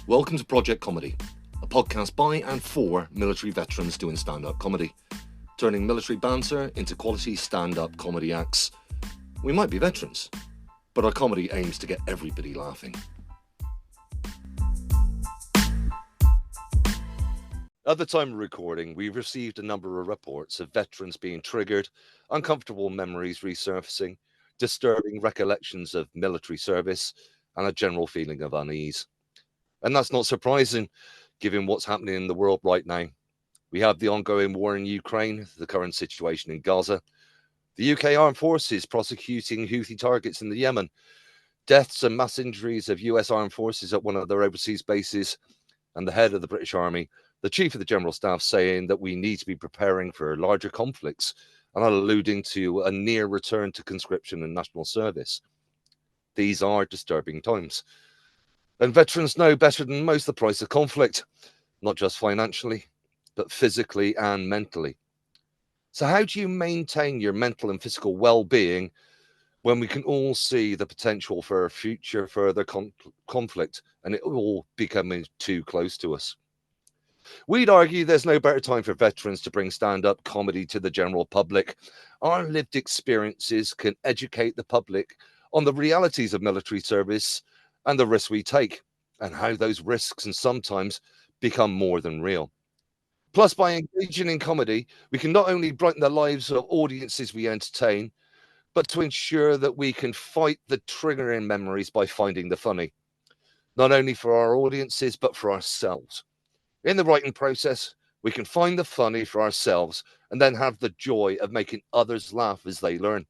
Welcome to Project Comedy, a podcast by and for military veterans doing stand-up comedy, turning military banter into quality stand-up comedy acts. We might be veterans, but our comedy aims to get everybody laughing. At the time of recording, we've received a number of reports of veterans being triggered, uncomfortable memories resurfacing, disturbing recollections of military service, and a general feeling of unease. And that's not surprising, given what's happening in the world right now. We have the ongoing war in Ukraine, the current situation in Gaza, the UK Armed Forces prosecuting Houthi targets in the Yemen, deaths and mass injuries of US Armed Forces at one of their overseas bases, and the head of the British Army, the Chief of the General Staff, saying that we need to be preparing for larger conflicts and alluding to a near return to conscription and national service. These are disturbing times. And veterans know better than most the price of conflict, not just financially, but physically and mentally. So how do you maintain your mental and physical well-being when we can all see the potential for a future further conflict and it all becoming too close to us? We'd argue there's no better time for veterans to bring stand-up comedy to the general public. Our lived experiences can educate the public on the realities of military service and the risks we take, and how those risks and sometimes become more than real. Plus, by engaging in comedy, we can not only brighten the lives of audiences we entertain, but to ensure that we can fight the triggering memories by finding the funny, not only for our audiences, but for ourselves. In the writing process, we can find the funny for ourselves and then have the joy of making others laugh as they learn.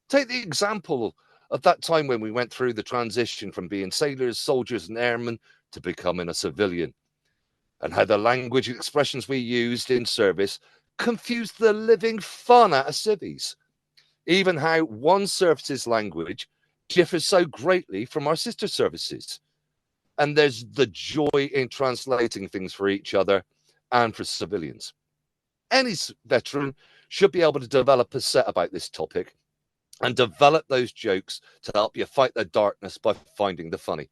Take the example of that time when we went through the transition from being sailors, soldiers, and airmen to becoming a civilian, and how the language and expressions we used in service confused the living fun out of civvies. Even how one service's language differs so greatly from our sister services. And there's the joy in translating things for each other and for civilians. Any veteran should be able to develop a set about this topic and develop those jokes to help you fight the darkness by finding the funny.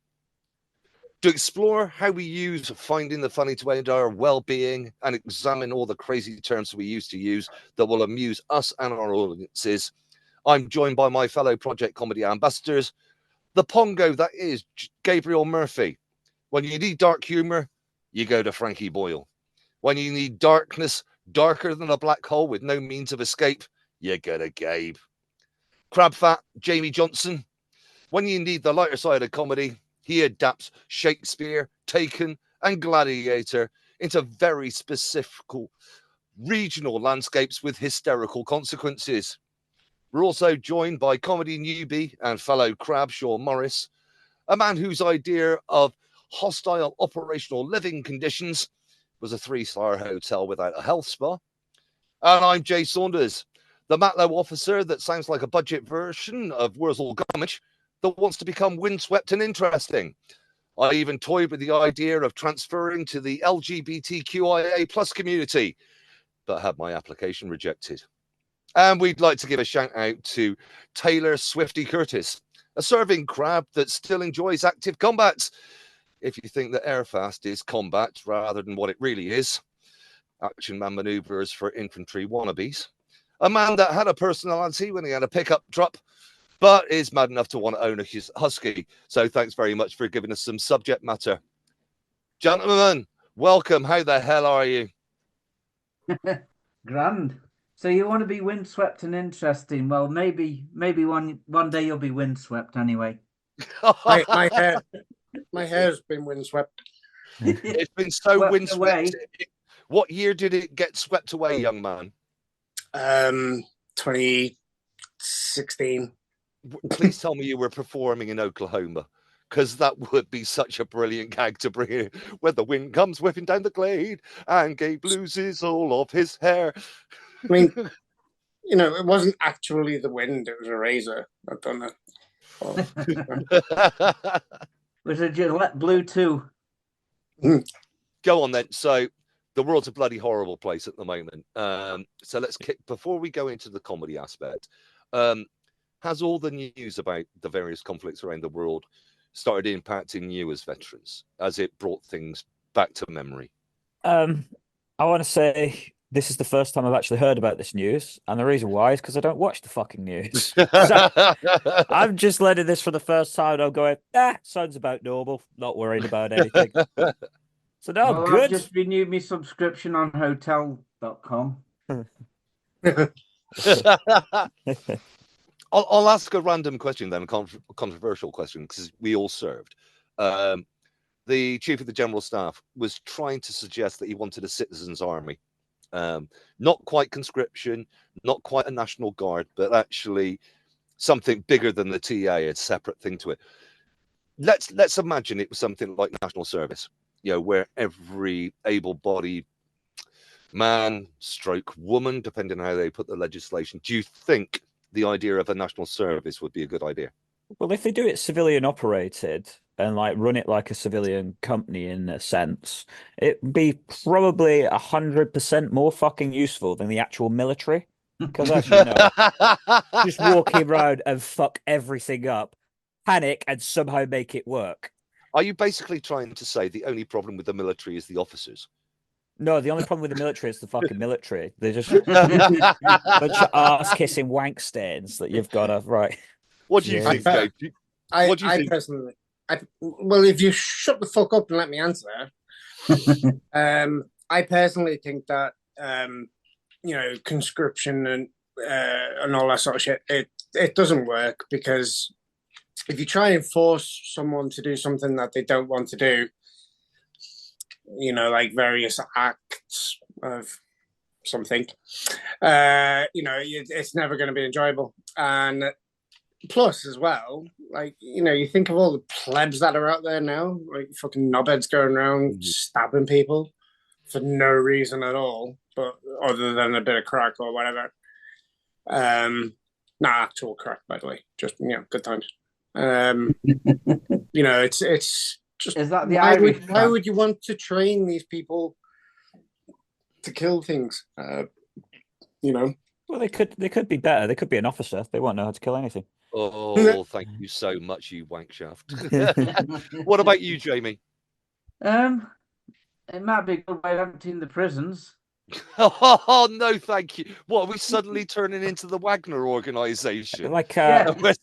To explore how we use finding the funny to aid our well-being and examine all the crazy terms we used to use that will amuse us and our audiences, I'm joined by my fellow Project Comedy ambassadors, the Pongo that is Gabriel Murphy. When you need dark humor, you go to Frankie Boyle. When you need darkness, darker than a black hole with no means of escape, you go to Gabe. Crab Fat, Jamie Johnson. When you need the lighter side of comedy, he adapts Shakespeare, Taken, and Gladiator into very specific regional landscapes with hysterical consequences. We're also joined by comedy newbie and fellow crab Sean Morris, a man whose idea of hostile operational living conditions was a 3-star hotel without a health spa. And I'm Jay Saunders, the Matlow officer that sounds like a budget version of Wurzel Gummidge that wants to become windswept and interesting. I even toyed with the idea of transferring to the LGBTQIA plus community, but had my application rejected. And we'd like to give a shout out to Taylor Swifty Curtis, a serving crab that still enjoys active combat. If you think that airfast is combat rather than what it really is, action man maneuvers for infantry wannabes. A man that had a personality when he had a pickup truck, but is mad enough to want to own a husky. So thanks very much for giving us some subject matter. Gentlemen, welcome. How the hell are you? Grand. So you want to be windswept and interesting? Well, maybe one day you'll be windswept anyway. my hair's been windswept. It's been so windswept. What year did it get swept away, young man? 2016. Please tell me you were performing in Oklahoma, because that would be such a brilliant gag to bring in. When the wind comes whipping down the glade and Gabe loses all of his hair. I mean, it wasn't actually the wind, it was a razor. I don't know. Was a Gillette Blue too? Go on then. So the world's a bloody horrible place at the moment. So let's before we go into the comedy aspect, has all the news about the various conflicts around the world started impacting you as veterans, as it brought things back to memory? I want to say this is the first time I've actually heard about this news, and the reason why is because I don't watch the fucking news. So I'm just letting this for the first time, and I'm going, sounds about normal, not worried about anything. So no, Well, good. I've just renewed my subscription on hotel.com. I'll ask a random question then, a controversial question, because we all served. The chief of the general staff was trying to suggest that he wanted a citizens' army. Not quite conscription, not quite a national guard, but actually something bigger than the TA, a separate thing to it. Let's imagine it was something like national service, where every able-bodied man stroke woman, depending on how they put the legislation. Do you think the idea of a national service would be a good idea? Well, if they do it civilian operated and like run it like a civilian company in a sense, it'd be probably 100% more fucking useful than the actual military. Because as you know, just walking around and fuck everything up, panic, and somehow make it work. Are you basically trying to say the only problem with the military is the officers? No, the only problem with the military is the fucking military. They're just a bunch of ass-kissing wank stains that you've got to, right. What do you think, Dave? What do you think? Personally, well, if you shut the fuck up and let me answer, I personally think that conscription and all that sort of shit, it doesn't work, because if you try and force someone to do something that they don't want to do, like various acts of something, it's never going to be enjoyable. And plus, as well, you think of all the plebs that are out there now, like fucking knobheads going around stabbing people for no reason at all, but other than a bit of crack or whatever. Not actual crack, by the way, just good times. It's just, is that the Irish? Why would you want to train these people to kill things? Well, they could be better. They could be an officer. They won't know how to kill anything. Oh, thank you so much, you wank shaft. What about you, Jamie? It might be a good way of emptying the prisons. Oh no, thank you. What, are we suddenly turning into the Wagner organization? We're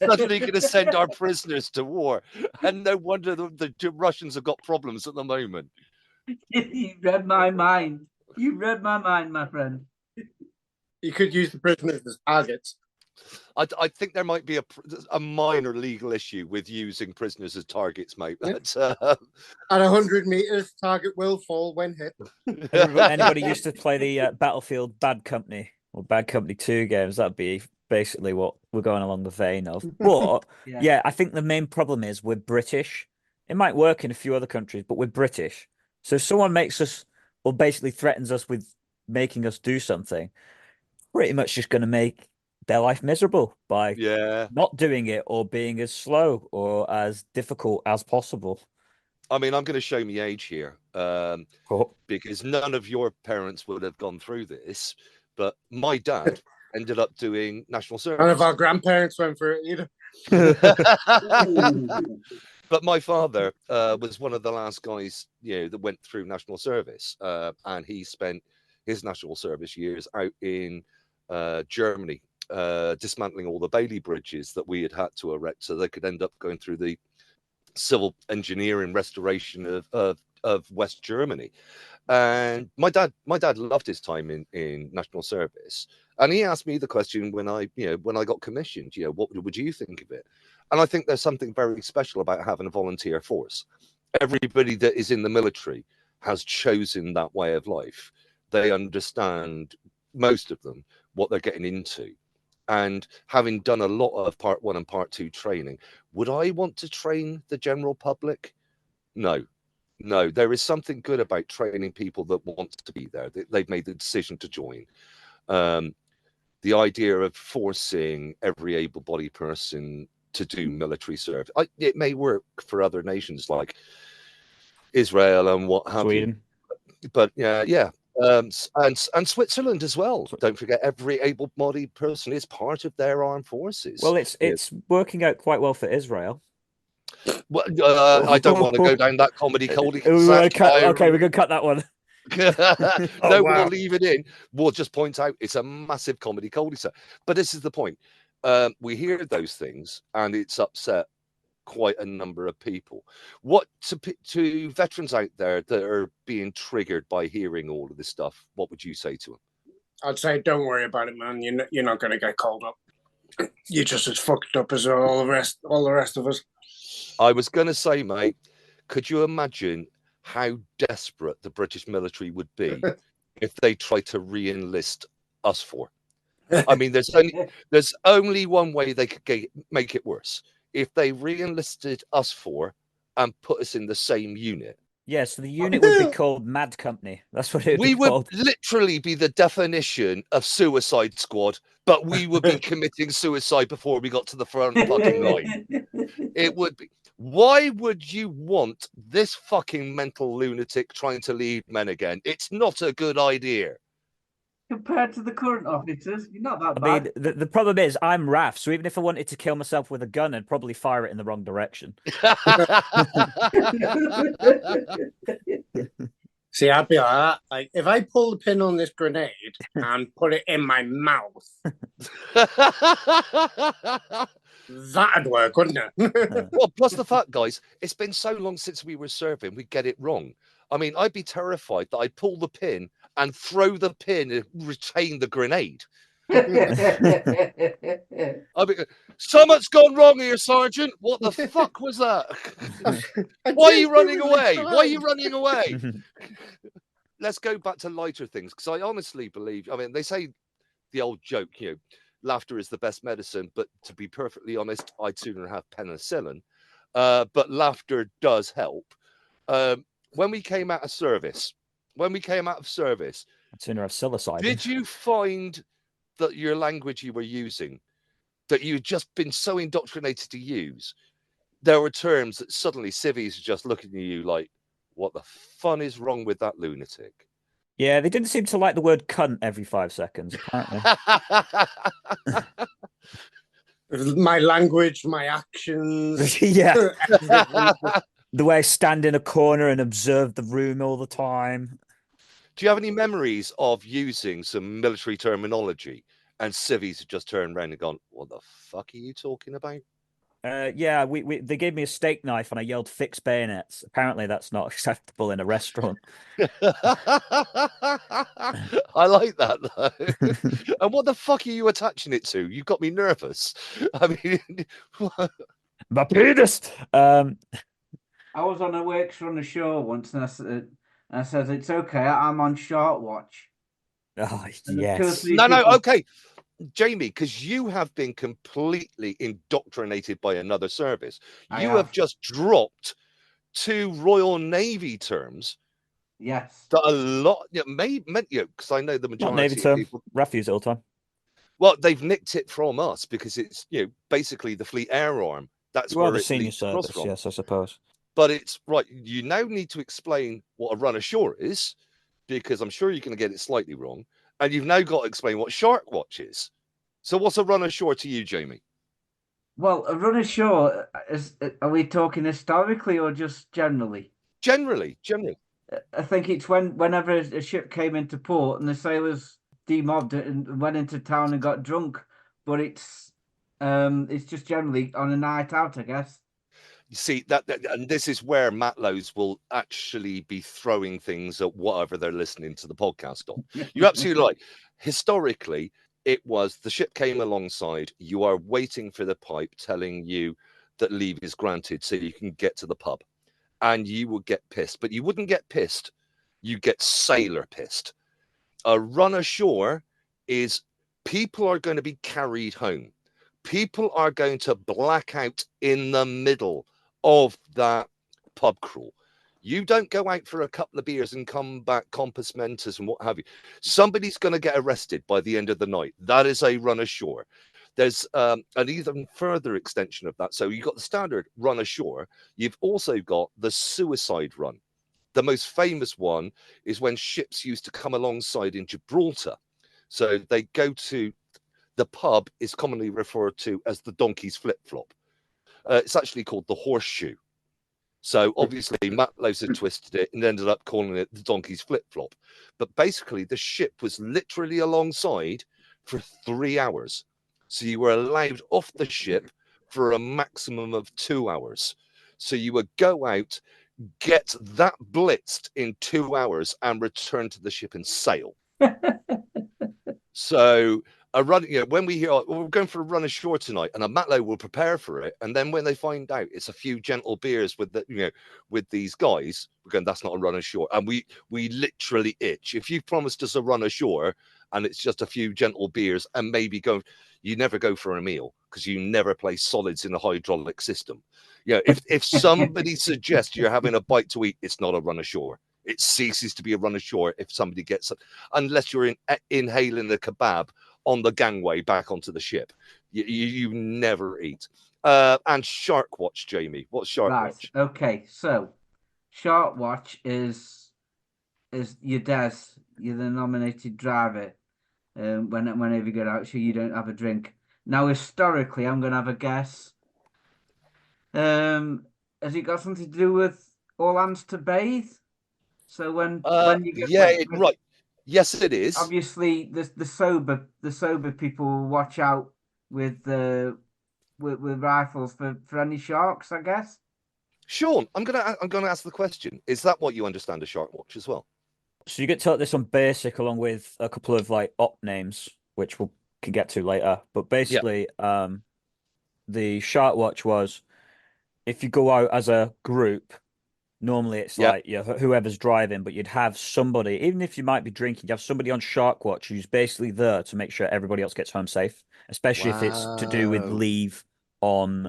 suddenly going to send our prisoners to war, and no wonder the Russians have got problems at the moment. You read my mind. You read my mind, my friend. You could use the prisoners as targets. I think there might be a minor legal issue with using prisoners as targets, mate. But, at 100 meters, target will fall when hit. Anybody used to play the Battlefield Bad Company or Bad Company 2 games? That'd be basically what we're going along the vein of. But yeah, I think the main problem is we're British. It might work in a few other countries, but we're British. So if someone makes us, or basically threatens us with making us do something, pretty much just going to make their life miserable by not doing it or being as slow or as difficult as possible. I mean, I'm going to show me age here, because none of your parents would have gone through this, but my dad ended up doing national service. None of our grandparents went through it either. But my father was one of the last guys, that went through national service, and he spent his national service years out in Germany, dismantling all the Bailey bridges that we had to erect so they could end up going through the civil engineering restoration of West Germany. And my dad loved his time in national service, and he asked me the question when I got commissioned, what would you think of it? And I think there's something very special about having a volunteer force. Everybody that is in the military has chosen that way of life. They understand, most of them, what they're getting into. And having done a lot of Part 1 and Part 2 training, would I want to train the general public? No. There is something good about training people that want to be there. They've made the decision to join. The idea of forcing every able-bodied person to do military service, it may work for other nations like Israel and what have you. But and Switzerland as well. Don't forget, every able-bodied person is part of their armed forces. Well, it's working out quite well for Israel. Well, I don't want to go down that comedy coldie. Okay, we're gonna cut that one. No, wow. we'll leave it in. We'll just point out it's a massive comedy cul-de-sac. But this is the point. We hear those things, and it's upset quite a number of people. What to veterans out there that are being triggered by hearing all of this stuff? What would you say to them? I'd say, don't worry about it, man. You're not going to get called up. You're just as fucked up as all the rest of us. I was going to say, mate, could you imagine how desperate the British military would be if they tried to re-enlist us four? I mean, there's only one way they could make it worse. If they re-enlisted us four and put us in the same unit. Yeah, so the unit would be called Mad Company. That's what it would be called. We would literally be the definition of Suicide Squad, but we would be committing suicide before we got to the front fucking line. It would be. Why would you want this fucking mental lunatic trying to lead men again? It's not a good idea. Compared to the current officers, you're not that I bad. mean, the problem is I'm Raf, so even if I wanted to kill myself with a gun, I'd probably fire it in the wrong direction. See, I'd be like that. Like, if I pull the pin on this grenade and put it in my mouth, that'd work, wouldn't it? Well, plus the fact, guys, it's been so long since we were serving, we get it wrong. I mean, I'd be terrified that I'd pull the pin and throw the pin and retain the grenade. I mean, something's gone wrong here, Sergeant. What the fuck was that? Why are you running away? Why are you running away? Let's go back to lighter things, because I honestly believe, I mean, they say the old joke, you know, laughter is the best medicine, but to be perfectly honest, I'd sooner have penicillin. But laughter does help. When we came out of service, I'd sooner have psilocybin. Did you find that your language you were using, that you'd just been so indoctrinated to use, there were terms that suddenly civvies are just looking at you like, what the fun is wrong with that lunatic? Yeah, they didn't seem to like the word cunt every 5 seconds, apparently. My language, my actions. Yeah. The way I stand in a corner and observe the room all the time. Do you have any memories of using some military terminology and civvies have just turned around and gone, what the fuck are you talking about? Yeah, they gave me a steak knife and I yelled fix bayonets. Apparently that's not acceptable in a restaurant. I like that though. And what the fuck are you attaching it to? You got me nervous. I mean, my penis. I was on a works on the shore once, and I said, "It's okay. I'm on short watch." Oh And yes. No, okay. Jamie, because you have been completely indoctrinated by another service. You have just dropped 2 Royal Navy terms. Yes. That a lot, because I know the majority Navy of term. people. RAF use it all the time. Well, they've nicked it from us because it's basically the Fleet Air Arm. That's where the it senior leaks across service. from. Yes, I suppose. But it's right. You now need to explain what a run ashore is, because I'm sure you're going to get it slightly wrong. And you've now got to explain what shark watch is. So what's a run ashore to you, Jamie? Well, a run ashore, are we talking historically or just generally? Generally. I think it's whenever a ship came into port and the sailors demobbed it and went into town and got drunk. But it's just generally on a night out, I guess. You see that and this is where Matlows will actually be throwing things at whatever they're listening to the podcast on. You're absolutely right. Historically, it was the ship came alongside. You are waiting for the pipe telling you that leave is granted so you can get to the pub, and you will get pissed. But you wouldn't get pissed. You get sailor pissed. A run ashore is people are going to be carried home. People are going to black out in the middle of that pub crawl. You don't go out for a couple of beers and come back compass mentis and what have you. Somebody's going to get arrested by the end of the night. That is a run ashore. There's an even further extension of that. So you've got the standard run ashore. You've also got the suicide run. The most famous one is when ships used to come alongside in Gibraltar. So they go to the pub is commonly referred to as the donkey's flip-flop. It's actually called the horseshoe. So obviously Matlows had twisted it and ended up calling it the donkey's flip-flop. But basically the ship was literally alongside for 3 hours. So you were allowed off the ship for a maximum of 2 hours. So you would go out, get that blitzed in 2 hours and return to the ship and sail. So a run, when we hear, oh, we're going for a run ashore tonight, and a Matlow will prepare for it, and then when they find out it's a few gentle beers with the, with these guys, we're going, that's not a run ashore, and we literally itch. If you promised us a run ashore, and it's just a few gentle beers, and maybe you never go for a meal because you never place solids in a hydraulic system. If somebody suggests you're having a bite to eat, it's not a run ashore. It ceases to be a run ashore if somebody gets it, unless you're inhaling the kebab on the gangway back onto the ship. You never eat. And Shark Watch, Jamie. What's Shark Watch? Okay, so Shark Watch is your Des, you're the nominated driver. Whenever you get out, so you don't have a drink. Now, historically, I'm going to have a guess. Has it got something to do with all hands to bathe? So when you get right, yes, it is. Obviously, the sober people will watch out with rifles for any sharks, I guess. Sean, I'm gonna ask the question. Is that what you understand a Shark Watch as well? So you get taught this on basic along with a couple of like op names, which we can get to later. But basically, the Shark Watch was if you go out as a group. Normally, it's like whoever's driving, but you'd have somebody, even if you might be drinking, you have somebody on Shark Watch who's basically there to make sure everybody else gets home safe, especially if it's to do with leave on,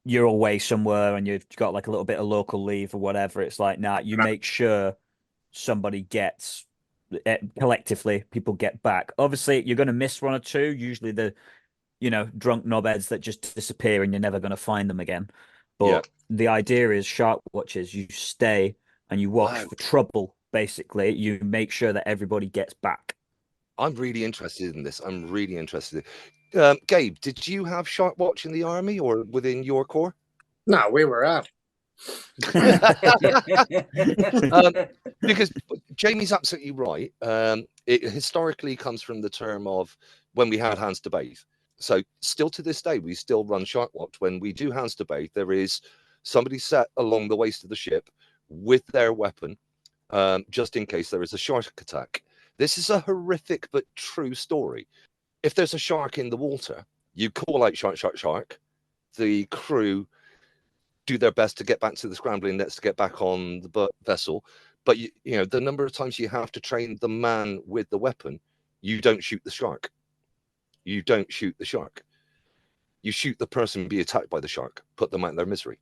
you're away somewhere and you've got like a little bit of local leave or whatever. It's like, nah, you make sure somebody gets, collectively, people get back. Obviously, you're going to miss one or two, usually the, drunk knobheads that just disappear and you're never going to find them again. But the idea is Shark Watches, you stay and you watch for trouble, basically. You make sure that everybody gets back. I'm really interested in this. I'm really interested. Gabe, did you have Shark Watch in the army or within your corps? No, we were out. Because Jamie's absolutely right. It historically comes from the term of when we had hands to bathe. So still to this day, we still run Shark Watch. When we do hands to bathe, there is somebody sat along the waist of the ship with their weapon, just in case there is a shark attack. This is a horrific but true story. If there's a shark in the water, you call out shark, shark, shark. The crew do their best to get back to the scrambling nets to get back on the vessel. But the number of times you have to train the man with the weapon, you don't shoot the shark. You don't shoot the shark. You shoot the person be attacked by the shark, put them out in their misery,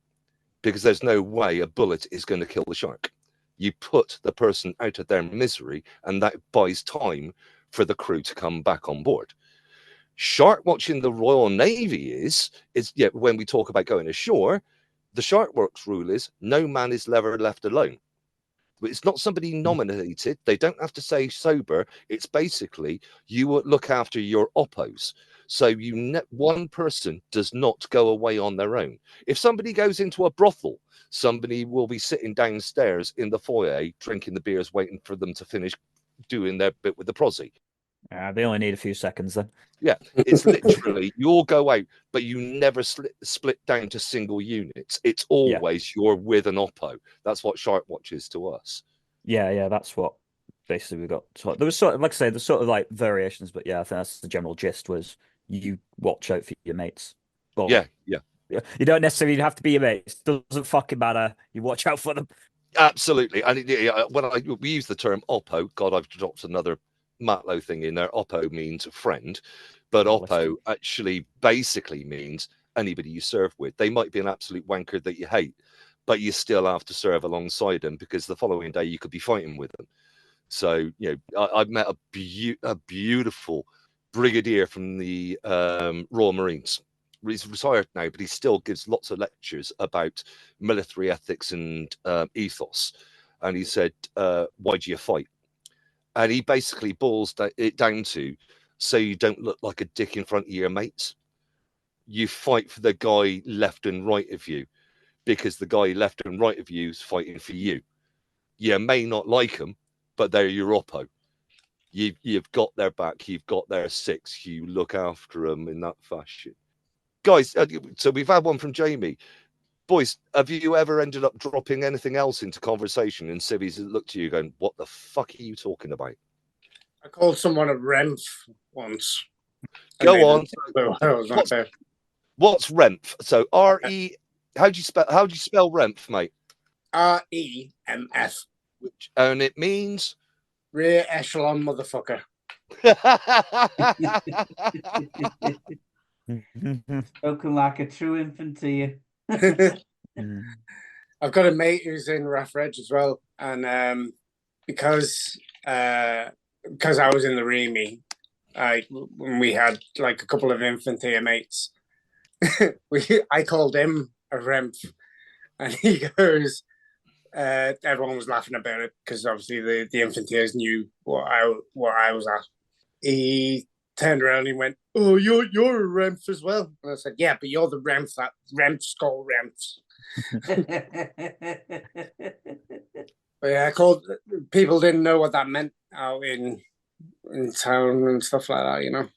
because there's no way a bullet is going to kill the shark. You put the person out of their misery, and that buys time for the crew to come back on board. Shark Watch in the Royal Navy is when we talk about going ashore, the Shark Watch rule is no man is ever left alone. It's not somebody nominated. They don't have to say sober. It's basically you look after your oppos. So one person does not go away on their own. If somebody goes into a brothel, somebody will be sitting downstairs in the foyer drinking the beers, waiting for them to finish doing their bit with the prosy. They only need a few seconds then. Yeah, it's literally you all go out, but you never split down to single units. It's always you're with an oppo. That's what Shark Watch is to us. Yeah, that's what basically we got taught. There was sort of, like I say, there's sort of like variations, but yeah, I think that's the general gist was you watch out for your mates. Well, yeah. You don't necessarily have to be your mates. It doesn't fucking matter. You watch out for them. Absolutely. And we use the term oppo, God, I've dropped another Matlow thing in there. Oppo means friend, but oppo actually basically means anybody you serve with. They might be an absolute wanker that you hate, but you still have to serve alongside them because the following day you could be fighting with them. So I've met a beautiful brigadier from the Royal Marines. He's retired now, but he still gives lots of lectures about military ethics and ethos. And he said, "Why do you fight?" And he basically boils it down to so you don't look like a dick in front of your mates. you fight for the guy left and right of you, because the guy left and right of you is fighting for you. You may not like them, but they're your oppo. You've got their back, you've got their six, you look after them in that fashion. Guys, so we've had one from Jamie. Boys, have you ever ended up dropping anything else into conversation and civvies looked to you going, what the fuck are you talking about? I called someone a Renf once. Go on. What's Renf? So R-E, how do you spell Renf, mate? R-E-M-F. And it means? Rear echelon motherfucker. Spoken like a true infant to you. I've got a mate who's in Rough Ridge as well, and because I was in the Remy, when we had like a couple of infantry mates, I called him a Renf, and he goes, everyone was laughing about it because obviously the infantryers knew what I was at. He turned around and he went, "Oh, you're a Renf as well." And I said, "Yeah, but you're the Renf that Renfs call Renfs." But yeah, I called. People didn't know what that meant out in town and stuff like that, you know.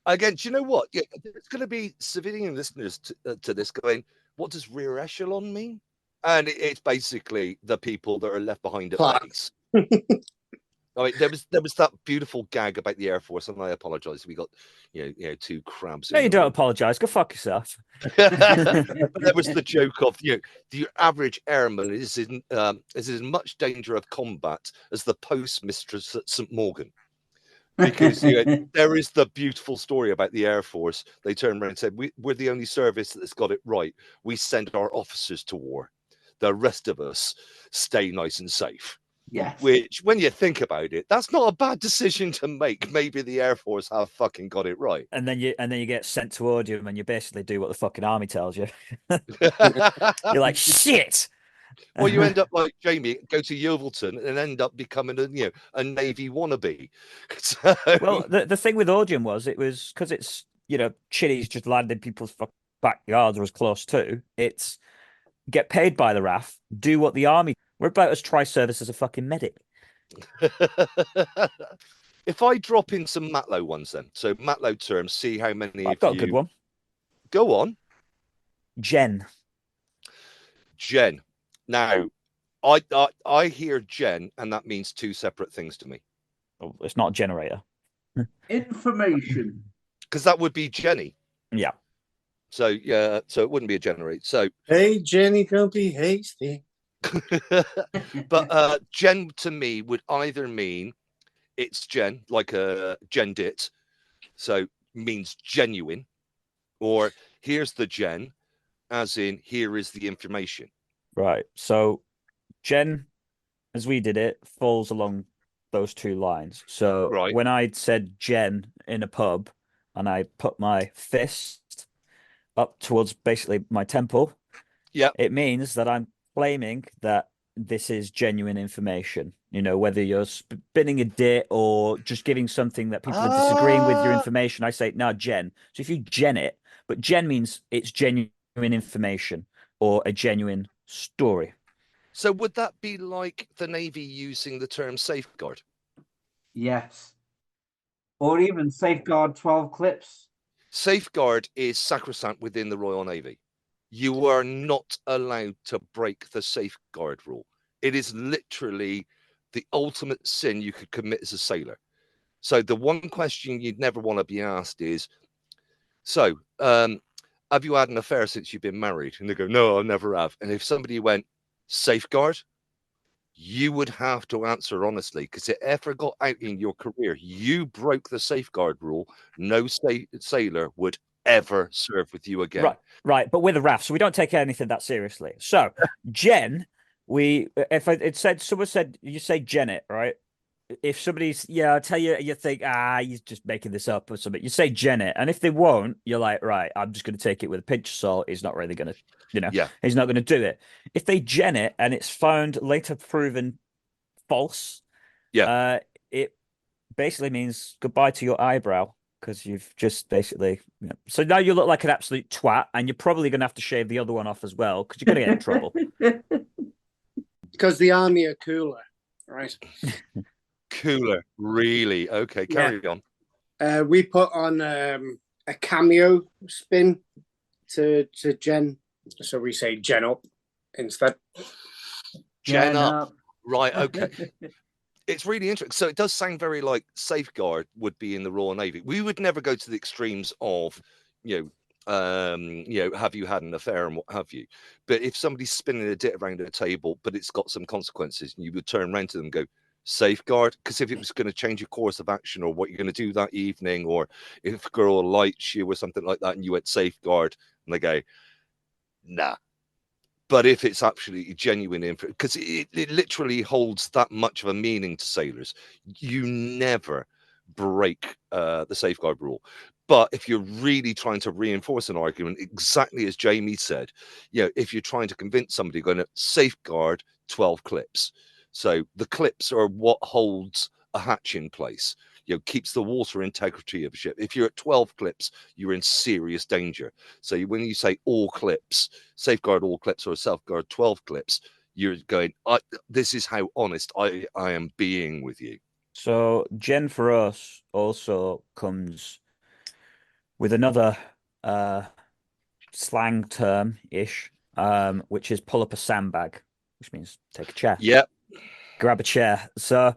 Again, do you know what? Yeah, there's going to be civilian listeners to this going, "What does rear echelon mean?" And it's basically the people that are left behind at base. I mean, there was that beautiful gag about the Air Force, and I apologise. We got you know two crabs. No, you don't apologise. Go fuck yourself. But there was the joke of the average airman is in as much danger of combat as the postmistress at St Morgan, because there is the beautiful story about the Air Force. They turned around and said, "We're the only service that's got it right. We send our officers to war. The rest of us stay nice and safe." Yes. Which, when you think about it, that's not a bad decision to make. Maybe the Air Force have fucking got it right. And then you get sent to Odium and you basically do what the fucking army tells you. You're like, shit. Well, you end up like Jamie, go to Yeovilton and end up becoming a Navy wannabe. So... Well, the thing with Odium was because it's chilies just landing people's backyards or as close to. It's get paid by the RAF, do what the army. We're about as tri-service as a fucking medic. If I drop in some Matlow ones then, so Matlow terms, see how many I've got a good one. Go on. Gen. Now, I hear gen, and that means two separate things to me. Oh, it's not a generator. Information. Because that would be Jenny. Yeah. So yeah, so it wouldn't be a generator. So hey Jenny, don't be hasty. But gen to me would either mean it's gen, like a gendit, so means genuine, or here's the gen, as in here is the information. Right. So gen, as we did it, falls along those two lines. So when I said gen in a pub and I put my fist up towards basically my temple, it means that I'm claiming that this is genuine information. Whether you're spinning a dit or just giving something that people are disagreeing with your information, I say, no, gen. So if you gen it, but gen means it's genuine information or a genuine story. So would that be like the Navy using the term safeguard? Yes. Or even safeguard 12 clips. Safeguard is sacrosanct within the Royal Navy. You are not allowed to break the safeguard rule. It is literally the ultimate sin you could commit as a sailor. So the one question you'd never want to be asked is, so have you had an affair since you've been married? And they go, no, I never have. And if somebody went, safeguard, you would have to answer honestly, because if it ever got out in your career, you broke the safeguard rule, no sailor would ever serve with you again. Right. But with a RAF, so we don't take anything that seriously. So, gen, someone said, you say gen it, right? If somebody's, I tell you, you think, he's just making this up or something. You say gen it. And if they won't, you're like, right, I'm just going to take it with a pinch of salt. He's not really going to, he's not going to do it. If they gen it and it's found later proven false, it basically means goodbye to your eyebrow. because you've just basically. So now you look like an absolute twat, and you're probably going to have to shave the other one off as well because you're going to get in trouble. Because the army are cooler, right? Cooler, really? Okay, carry on. We put on a cameo spin to gen, so we say gen up instead. Gen up. Right, okay. It's really interesting. So it does sound very like Safeguard would be in the Royal Navy. We would never go to the extremes of, have you had an affair and what have you. But if somebody's spinning a dit around a table, but it's got some consequences, and you would turn around to them and go, Safeguard, because if it was going to change your course of action or what you're going to do that evening, or if a girl likes you or something like that, and you went Safeguard, and they go, nah. But if it's absolutely genuine, because it literally holds that much of a meaning to sailors, you never break the Safeguard rule. But if you're really trying to reinforce an argument, exactly as Jamie said, if you're trying to convince somebody, going to Safeguard 12 clips. So the clips are what holds a hatch in place, keeps the water integrity of a ship. If you're at 12 clips, you're in serious danger. So when you say all clips, Safeguard all clips or Safeguard 12 clips, you're going, this is how honest I am being with you. So gen for us also comes with another slang term-ish, which is pull up a sandbag, which means take a chair. Yep. Grab a chair. So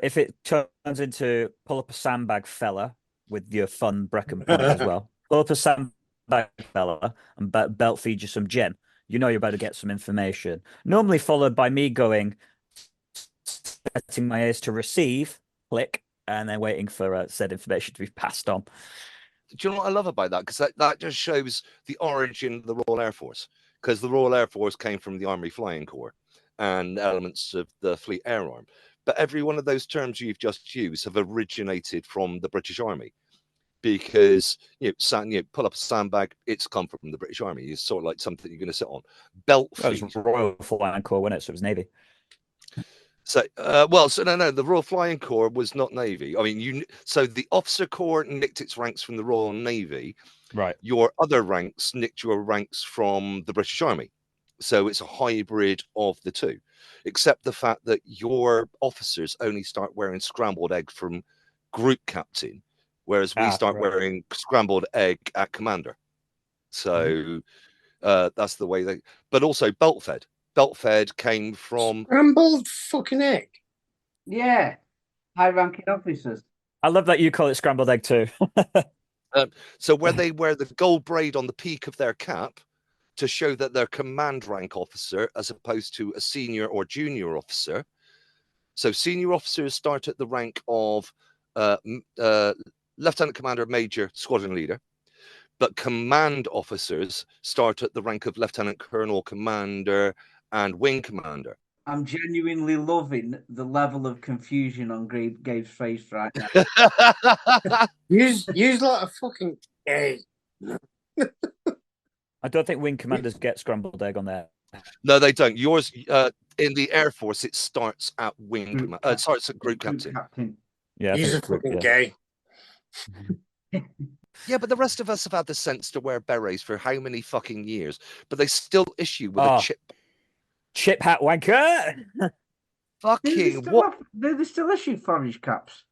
if it turns into pull up a sandbag, fella, with your fun Brecon point as well, pull up a sandbag, fella, and belt feed you some gen, you're about to get some information. Normally followed by me going, setting my ears to receive, click, and then waiting for said information to be passed on. Do you know what I love about that? Because that just shows the origin of the Royal Air Force. Because the Royal Air Force came from the Army Flying Corps and elements of the Fleet Air Arm. But every one of those terms you've just used have originated from the British Army. Because, pull up a sandbag, it's come from the British Army. It's sort of like something you're going to sit on. Belt feed. It was Royal Flying Corps, wasn't it? So it was Navy. So, no, the Royal Flying Corps was not Navy. I mean, so the Officer Corps nicked its ranks from the Royal Navy. Right. Your other ranks nicked your ranks from the British Army. So it's a hybrid of the two, except the fact that your officers only start wearing scrambled egg from group captain, whereas we start wearing scrambled egg at commander. So that's the way they. But also belt fed. Belt fed came from scrambled fucking egg. Yeah, high-ranking officers. I love that you call it scrambled egg too. So where they wear the gold braid on the peak of their cap to show that they're command rank officer as opposed to a senior or junior officer. So senior officers start at the rank of lieutenant commander, major, squadron leader. But command officers start at the rank of lieutenant colonel, commander, and wing commander. I'm genuinely loving the level of confusion on Gabe's face right now. use a lot of fucking egg. I don't think wing commanders get scrambled egg on there. No, they don't. Yours in the Air Force, it starts at wing command. It starts at group captain. Yeah, he's a fucking gay. Yeah, but the rest of us have had the sense to wear berets for how many fucking years, but they still issue with a chip hat wanker. Fucking what? Do they still issue forage caps?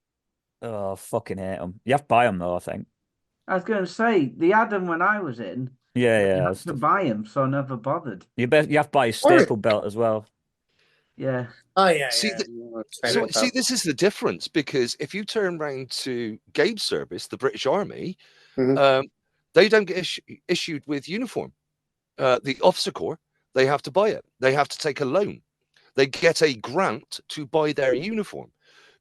Oh, fucking hate them. You have to buy them though, I think. I was going to say they had them when I was in. Yeah. You had to buy them, so I never bothered. You have to buy a staple belt as well. Yeah. Oh yeah. See, this is the difference, because if you turn around to Gabe's service, the British Army, they don't get issued with uniform. The Officer Corps, they have to buy it. They have to take a loan. They get a grant to buy their uniform,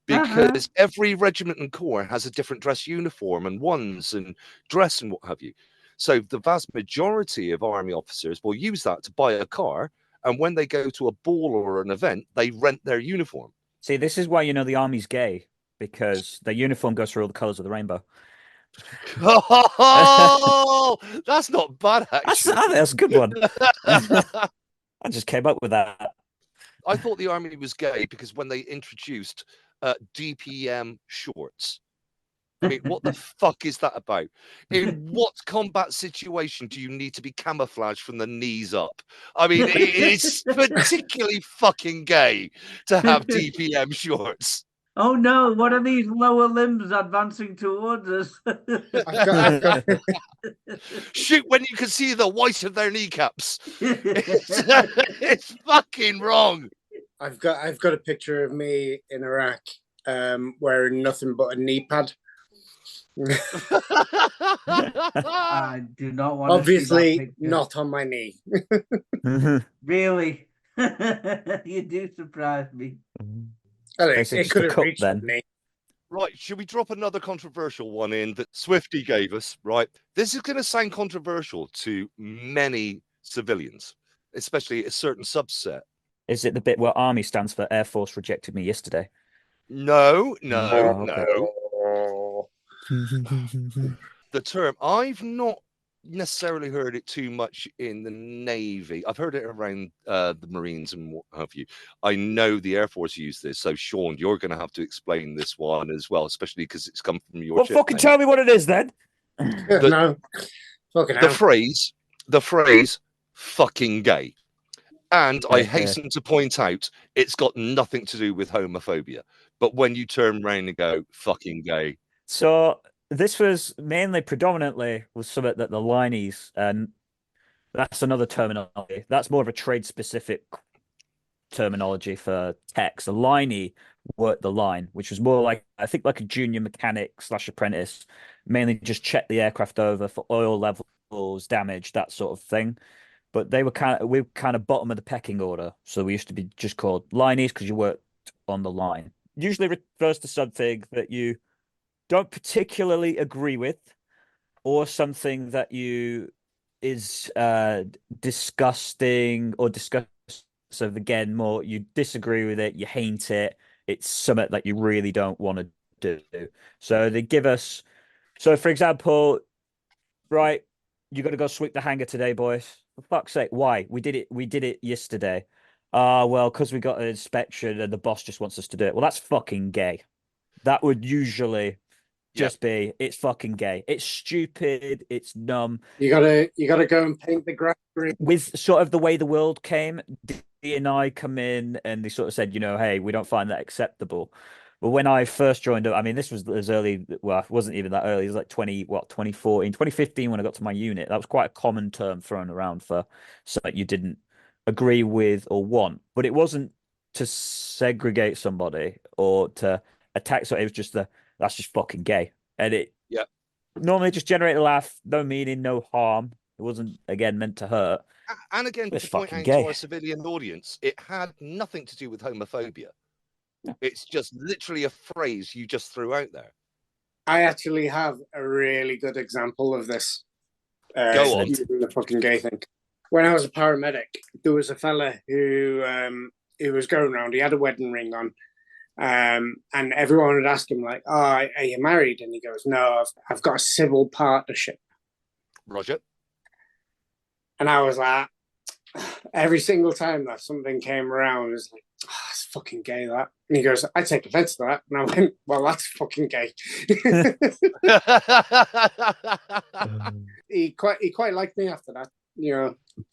because every regiment and corps has a different dress uniform and ones and dress and what have you. So the vast majority of army officers will use that to buy a car. And when they go to a ball or an event, they rent their uniform. See, this is why the army's gay, because their uniform goes through all the colours of the rainbow. Oh, that's not bad, actually. That's a good one. I just came up with that. I thought the army was gay because when they introduced DPM shorts, I mean, what the fuck is that about? In what combat situation do you need to be camouflaged from the knees up? I mean, it's particularly fucking gay to have DPM shorts. Oh no, what are these lower limbs advancing towards us? I've got Shoot when you can see the white of their kneecaps. It's fucking wrong. I've got a picture of me in Iraq wearing nothing but a knee pad. I do not want to see that Obviously picture. not on my knee. Really? You do surprise me. Basically It just could a have cup reached then. me. Right, should we drop another controversial one in that Swifty gave us? Right, this is going to sound controversial to many civilians, especially a certain subset. Is it the bit where Army stands for Air Force rejected me yesterday? No. Oh. The term, I've not necessarily heard it too much in the Navy. I've heard it around the Marines and what have you. I know the Air Force use this. So, Sean, you're going to have to explain this one as well, especially because it's come from your Well, ship fucking name. tell me what it is then. No. Fucking The hell. phrase fucking gay. And I Yeah. hasten to point out it's got nothing to do with homophobia. But when you turn around and go fucking gay, So this was predominantly was something that the lineys, and that's another terminology. That's more of a trade specific terminology for techs. A liney worked the line, which was more like, I think, like a junior mechanic / apprentice, mainly just check the aircraft over for oil levels, damage, that sort of thing. But we were kind of bottom of the pecking order, so we used to be just called lineys because you worked on the line. Usually refers to something that you don't particularly agree with, or something that you is disgusting or disgusting. So again, more you disagree with it, you hate it. It's something that you really don't want to do. So they give us. So for example, right, you got to go sweep the hangar today, boys. For fuck's sake, why? We did it. We did it yesterday. Well, because we got an inspection and the boss just wants us to do it. Well, that's fucking gay. That would usually just be, it's fucking gay. It's stupid. It's numb. You gotta go and paint the grass green. With sort of the way the world came, D and I come in and they sort of said, hey, we don't find that acceptable. But when I first joined up, I mean, this was as early, well, it wasn't even that early. It was like 2014, 2015 when I got to my unit. That was quite a common term thrown around for something you didn't agree with or want. But it wasn't to segregate somebody or to attack. So it was just that's just fucking gay. And it normally just generate a laugh, no meaning, no harm. It wasn't, again, meant to hurt. And again, It's to point fucking out gay. to our civilian audience, it had nothing to do with homophobia. No. It's just literally a phrase you just threw out there. I actually have a really good example of this. Go on. The fucking gay thing. When I was a paramedic, there was a fella who was going around. He had a wedding ring on. And everyone would ask him, like, "Oh, are you married?" And he goes, "No, I've got a civil partnership." Roger. And I was like, every single time that something came around, it was like, "Oh, it's fucking gay, that." And he goes, "I take offense to that." And I went, "Well, that's fucking gay." He quite liked me after that.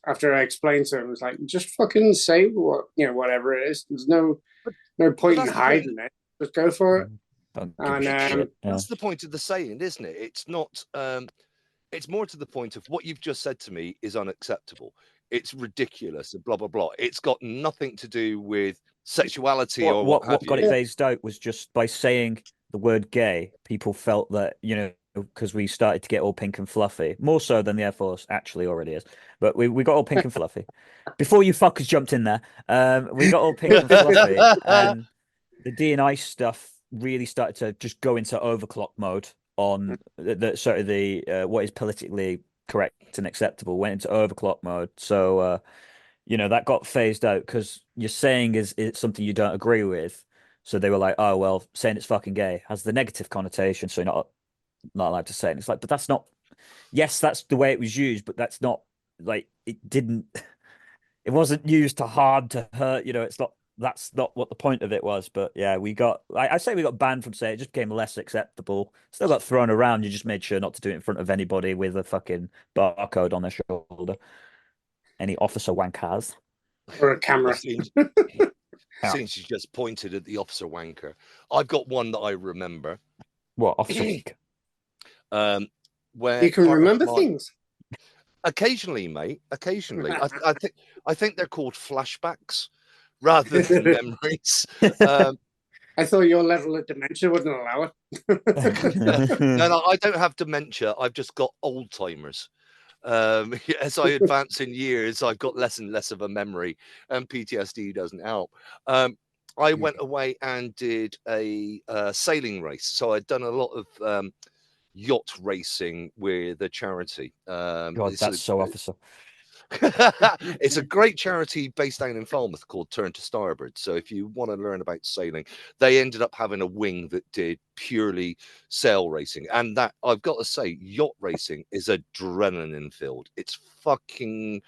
After I explained to him, it was like, just fucking say whatever it is. There's no point in hiding it. Just go for it. And that's the point of the saying, isn't it? It's not. It's more to the point of what you've just said to me is unacceptable. It's ridiculous and blah blah blah. It's got nothing to do with sexuality or what have you. What got it phased out was just by saying the word gay, people felt that, because we started to get all pink and fluffy, more so than the Air Force actually already is. But we got all pink and fluffy. Before you fuckers jumped in there, we got all pink and fluffy, and the D&I stuff really started to just go into overclock mode on the sort of the what is politically correct and acceptable, went into overclock mode. So that got phased out because you're saying it's something you don't agree with. So they were like, oh well, saying it's fucking gay has the negative connotation, so you're not allowed to say it. And it's like, but that's not. Yes, that's the way it was used, but that's not like it didn't. It wasn't used to harm, to hurt. It's not that's not what the point of it was. But yeah, I say we got banned from saying it, just became less acceptable. Still got thrown around. You just made sure not to do it in front of anybody with a fucking barcode on their shoulder. Any officer wankers. Or a camera. Since you just pointed at the officer wanker, I've got one that I remember. What, officer wanker? Where You can remember things. Occasionally, mate. Occasionally, I think they're called flashbacks rather than memories. I thought your level of dementia wouldn't allow it. No, I don't have dementia. I've just got old timers. As I advance in years, I've got less and less of a memory, and PTSD doesn't help. I went away and did a sailing race. So I'd done a lot of yacht racing with a charity. God, that's so officer. It's a great charity based down in Falmouth called Turn to Starboard. So if you want to learn about sailing, they ended up having a wing that did purely sail racing. And that, I've got to say, yacht racing is adrenaline filled. It's fucking,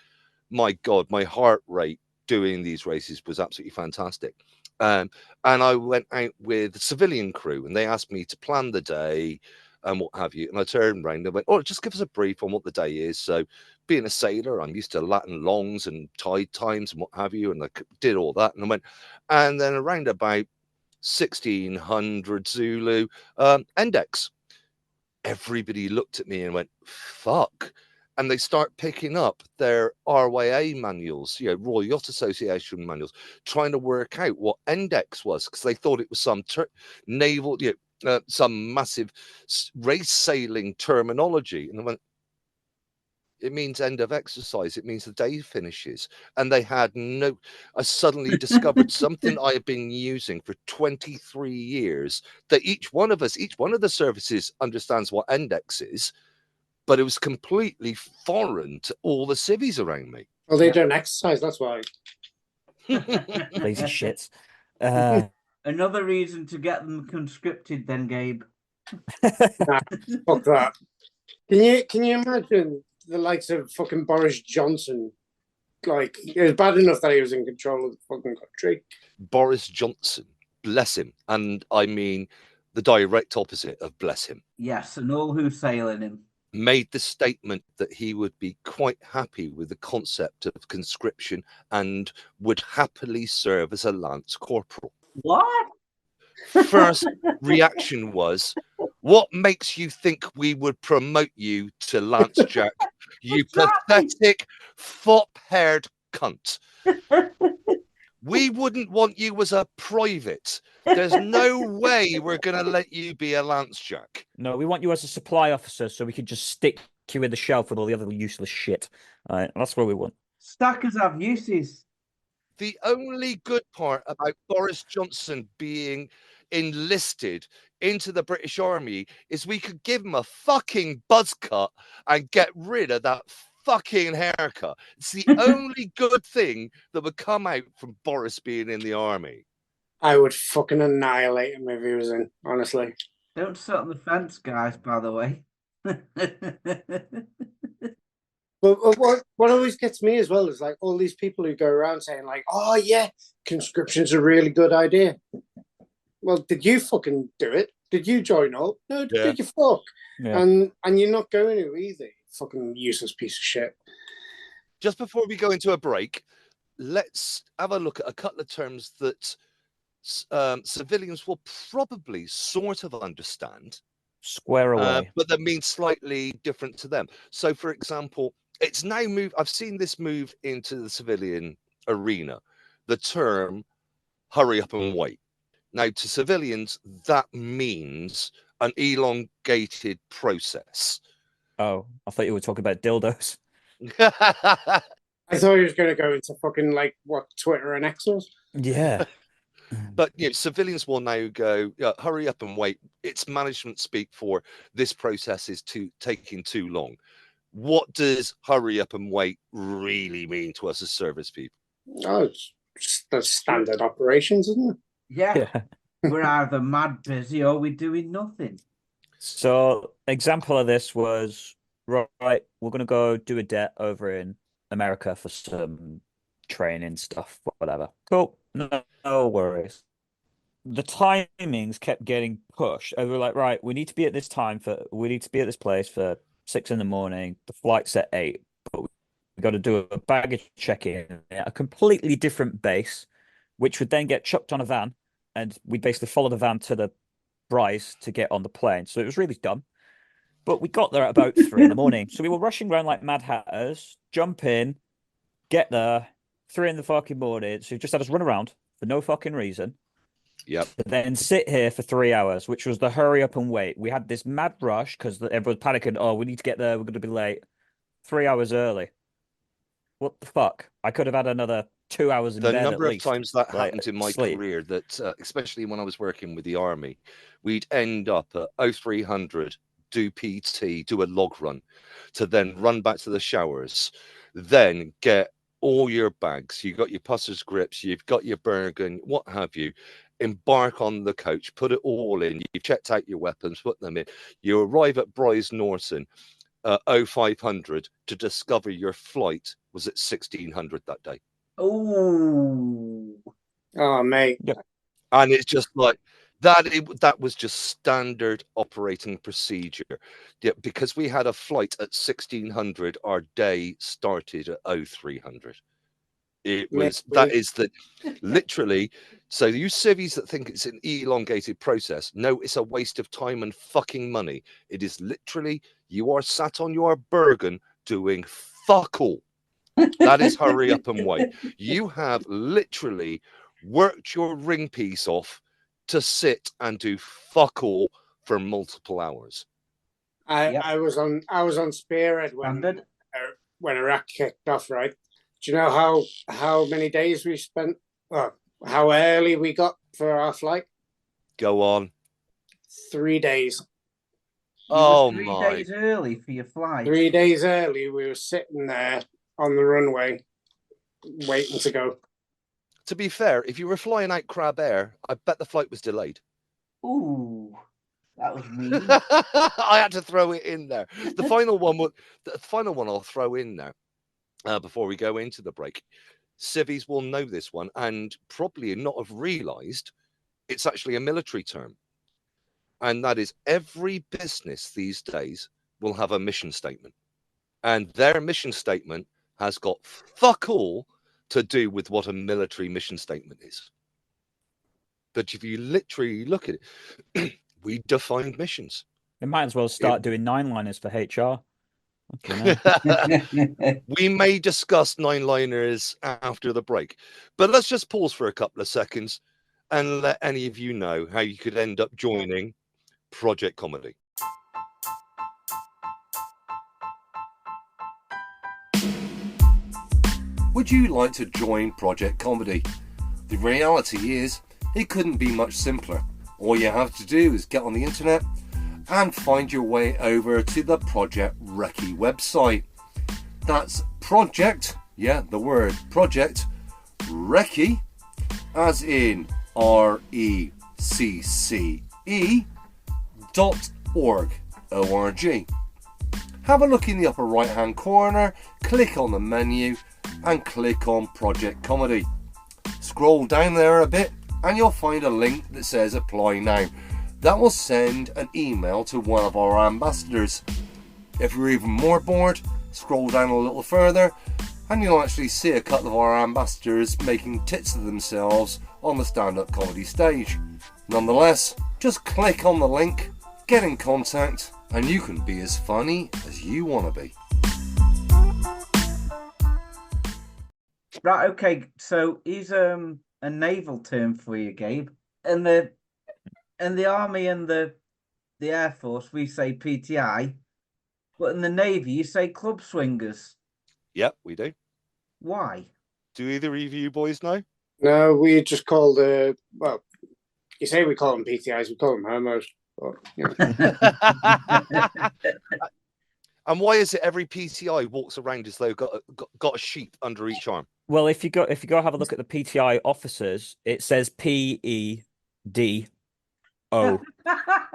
my God, my heart rate doing these races was absolutely fantastic. And I went out with a civilian crew and they asked me to plan the day and what have you. And I turned around and went, oh, just give us a brief on what the day is. So being a sailor, I'm used to Latin longs and tide times and what have you. And I did all that. And I went, and then around about 1600 Zulu, index. Everybody looked at me and went, fuck. And they start picking up their RYA manuals, Royal Yacht Association manuals, trying to work out what index was because they thought it was some naval, some massive race sailing terminology. And I went, it means end of exercise. It means the day finishes. And they had I suddenly discovered something I had been using for 23 years that each one of the services understands what index is, but it was completely foreign to all the civvies around me. Well, they don't exercise, that's why. Lazy shits. Another reason to get them conscripted then, Gabe. Nah, fuck that. Can you imagine the likes of fucking Boris Johnson? Like, it was bad enough that he was in control of the fucking country. Boris Johnson, bless him. And I mean the direct opposite of bless him. Yes, and all who sail in him. Made the statement that he would be quite happy with the concept of conscription and would happily serve as a lance corporal. What? First reaction was, what makes you think we would promote you to Lance Jack, you pathetic, fop-haired cunt? We wouldn't want you as a private. There's no way we're going to let you be a Lance Jack. No, we want you as a supply officer so we can just stick you in the shelf with all the other useless shit. All right, that's what we want. Stackers have uses. The only good part about Boris Johnson being enlisted into the British Army is we could give him a fucking buzz cut and get rid of that fucking haircut. It's the only good thing that would come out from Boris being in the army. I would fucking annihilate him if he was in, honestly. Don't sit on the fence, guys, by the way. But what always gets me as well is like all these people who go around saying like, oh yeah, conscription's a really good idea. Well, did you fucking do it? Did you join up? No, did you fuck? Yeah. And you're not going to either, fucking useless piece of shit. Just before we go into a break, let's have a look at a couple of terms that civilians will probably sort of understand. Square away. But that means slightly different to them. So, for example, it's now moved. I've seen this move into the civilian arena. The term "hurry up and wait." Now, to civilians, that means an elongated process. Oh, I thought you were talking about dildos. I thought he was going to go into fucking like what Twitter and X was. Yeah. But civilians will now go, hurry up and wait. It's management speak for this process is taking too long. What does hurry up and wait really mean to us as service people? Oh, it's just the standard operations, isn't it? Yeah. We're either mad busy or we're doing nothing. So, example of this was, right, we're going to go do a debt over in America for some training stuff, whatever. Cool, no worries. The timings kept getting pushed. And we were like, right, we need to be at this place for 6 in the morning. The flight's at 8, but we got to do a baggage check-in at a completely different base, which would then get chucked on a van, and we'd basically follow the van to the Bryce to get on the plane. So it was really dumb. But we got there at about 3 in the morning. So we were rushing around like mad hatters, jump in, get there, 3 in the fucking morning. So you just had us run around for no fucking reason. Yep. Then sit here for 3 hours, which was the hurry up and wait. We had this mad rush because everyone's panicking. Oh, we need to get there. We're going to be late. 3 hours early. What the fuck? I could have had another 2 hours in The bed number at of least. times that Like, happened in my sleep. career, that especially when I was working with the army, we'd end up at 0300, do PT, do a log run, to then run back to the showers, then get all your bags. You got your Pusser's grips, you've got your Bergen, what have you. Embark on the coach, put it all in. You've checked out your weapons, put them in. You arrive at Bryce Norton 0500 to discover your flight was at 1600 that day. Oh, mate. Yep. And it's just like that. That was just standard operating procedure. Yeah, because we had a flight at 1600, our day started at 0300. It was that is the literally. So you civvies that think it's an elongated process, no, it's a waste of time and fucking money. It is literally you are sat on your Bergen doing fuck all. That is hurry up and wait. You have literally worked your ring piece off to sit and do fuck all for multiple hours. I was on Spearhead when Iraq kicked off, right? Do you know how many days we spent? How early we got for our flight? Go on. 3 days. Oh, 3 my. days early for your flight. 3 days early, we were sitting there on the runway, waiting to go. To be fair, if you were flying out Crab Air, I bet the flight was delayed. Ooh, that was mean. I had to throw it in there. The final one I'll throw in there before we go into the break. Civvies will know this one and probably not have realised it's actually a military term. And that is every business these days will have a mission statement. And their mission statement has got fuck all to do with what a military mission statement is. But if you literally look at it, we defined missions. They might as well start doing 9-liners for HR. We may discuss 9-liners after the break, but let's just pause for a couple of seconds and let any of you know how you could end up joining Project Comedy. Would you like to join Project Comedy? The reality is, it couldn't be much simpler. All you have to do is get on the internet and find your way over to the Project Recce website. That's Project, the word Project Recce, as in RECCE.org. O-R-G. Have a look in the upper right hand corner, click on the menu and click on Project Comedy. Scroll down there a bit and you'll find a link that says apply now. That will send an email to one of our ambassadors. If you're even more bored, scroll down a little further and you'll actually see a couple of our ambassadors making tits of themselves on the stand-up comedy stage. Nonetheless, just click on the link, get in contact, and you can be as funny as you want to be. Right, okay, so here's a naval term for you, Gabe. And the army and the Air Force, we say PTI, but in the Navy, you say club swingers. Yep, we do. Why? Do either of you boys know? No, we just call you say we call them PTIs, we call them homos. But, And why is it every PTI walks around as though got a sheep under each arm? Well, if you go have a look at the PTI officers, it says PEDO. So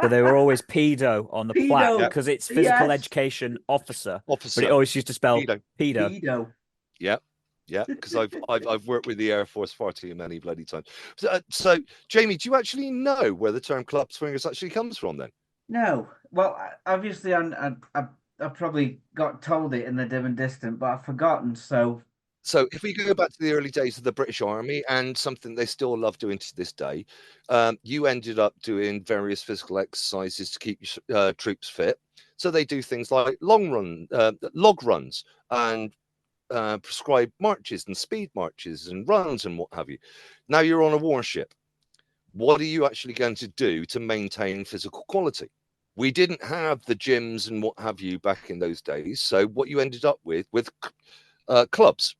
they were always pedo on the plaque because it's physical education officer. But it always used to spell pedo. Yep. Yeah, because I've worked with the Air Force far too many bloody times. So, Jamie, do you actually know where the term club swingers actually comes from? Then, No. Well, obviously, I probably got told it in the dim and distant, but I've forgotten. So if we go back to the early days of the British Army and something they still love doing to this day, you ended up doing various physical exercises to keep your troops fit. So they do things like log runs, and prescribed marches and speed marches and runs and what have you. Now you're on a warship. What are you actually going to do to maintain physical quality? We didn't have the gyms and what have you back in those days. So what you ended up with clubs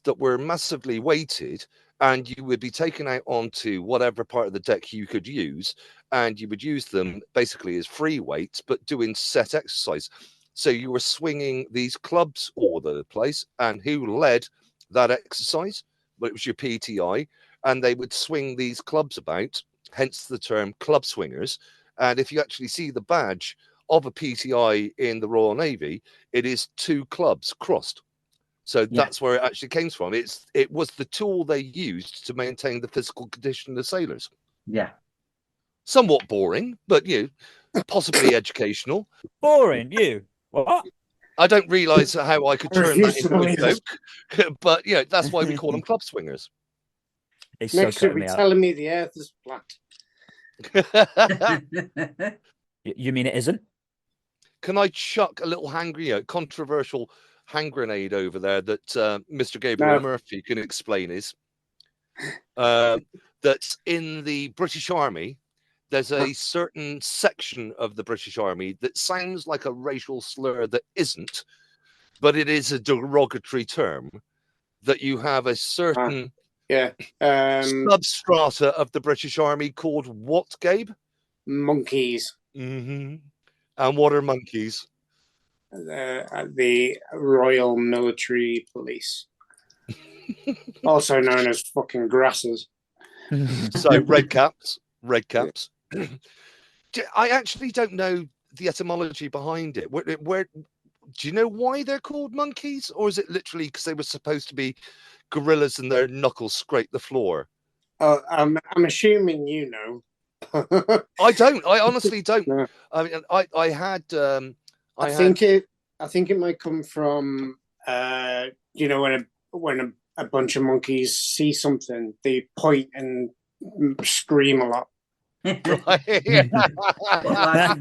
that were massively weighted, and you would be taken out onto whatever part of the deck you could use, and you would use them basically as free weights, but doing set exercise. So you were swinging these clubs all over the place, and who led that exercise? Well, it was your PTI, and they would swing these clubs about, hence the term club swingers. And if you actually see the badge of a PTI in the Royal Navy, it is two clubs crossed. So that's where it actually came from. It was the tool they used to maintain the physical condition of the sailors. yeah. Somewhat boring, but possibly educational. Boring, you. What? I don't realise how I could turn that into a refuse joke, but that's why we call them club swingers. He's Next so you'll cutting be me out. telling me the earth is flat. You mean it isn't? Can I chuck a little controversial hand grenade over there that Mr. Gabriel Murphy can explain is that in the British Army, there's a certain section of the British Army that sounds like a racial slur that isn't, but it is a derogatory term, that you have a certain substrata of the British Army called what, Gabe? Monkeys. Mm-hmm. And what are monkeys? The Royal Military Police. Also known as fucking grasses. So red caps. I actually don't know the etymology behind it. Where do you know why they're called monkeys, or is it literally because they were supposed to be gorillas and their knuckles scrape the floor? I'm assuming you know. I don't. I honestly don't. No. I mean, I had. I think it might come from when a bunch of monkeys see something, they point and scream a lot. Like a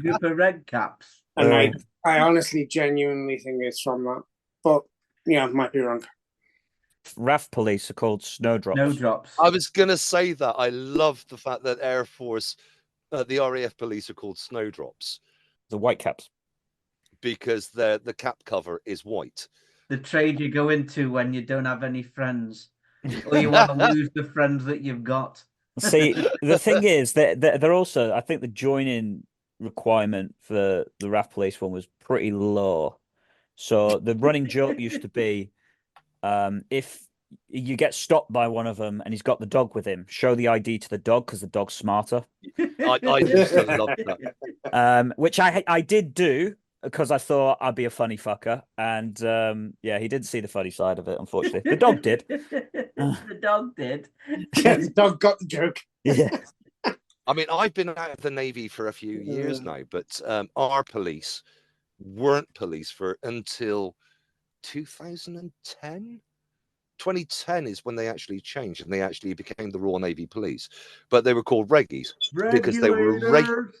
group of red caps. And I honestly, genuinely think it's from that. But might be wrong. RAF police are called snowdrops. Snowdrops. I was gonna say that. I love the fact that Air Force, the RAF police are called snowdrops. The white caps. Because the cap cover is white. The trade you go into when you don't have any friends, or you want to lose the friends that you've got. See, the thing is that they're also, I think the joining requirement for the RAF police one was pretty low. So the running joke used to be, if you get stopped by one of them and he's got the dog with him, show the ID to the dog because the dog's smarter. I used to love that. Which I did do because I thought I'd be a funny fucker. And he didn't see the funny side of it, unfortunately. The dog did. The dog did. The dog got the joke. Yeah. I mean, I've been out of the Navy for a few years now, but our police weren't police for until 2010. 2010 is when they actually changed and they actually became the Royal Navy Police. But they were called Reggies because they were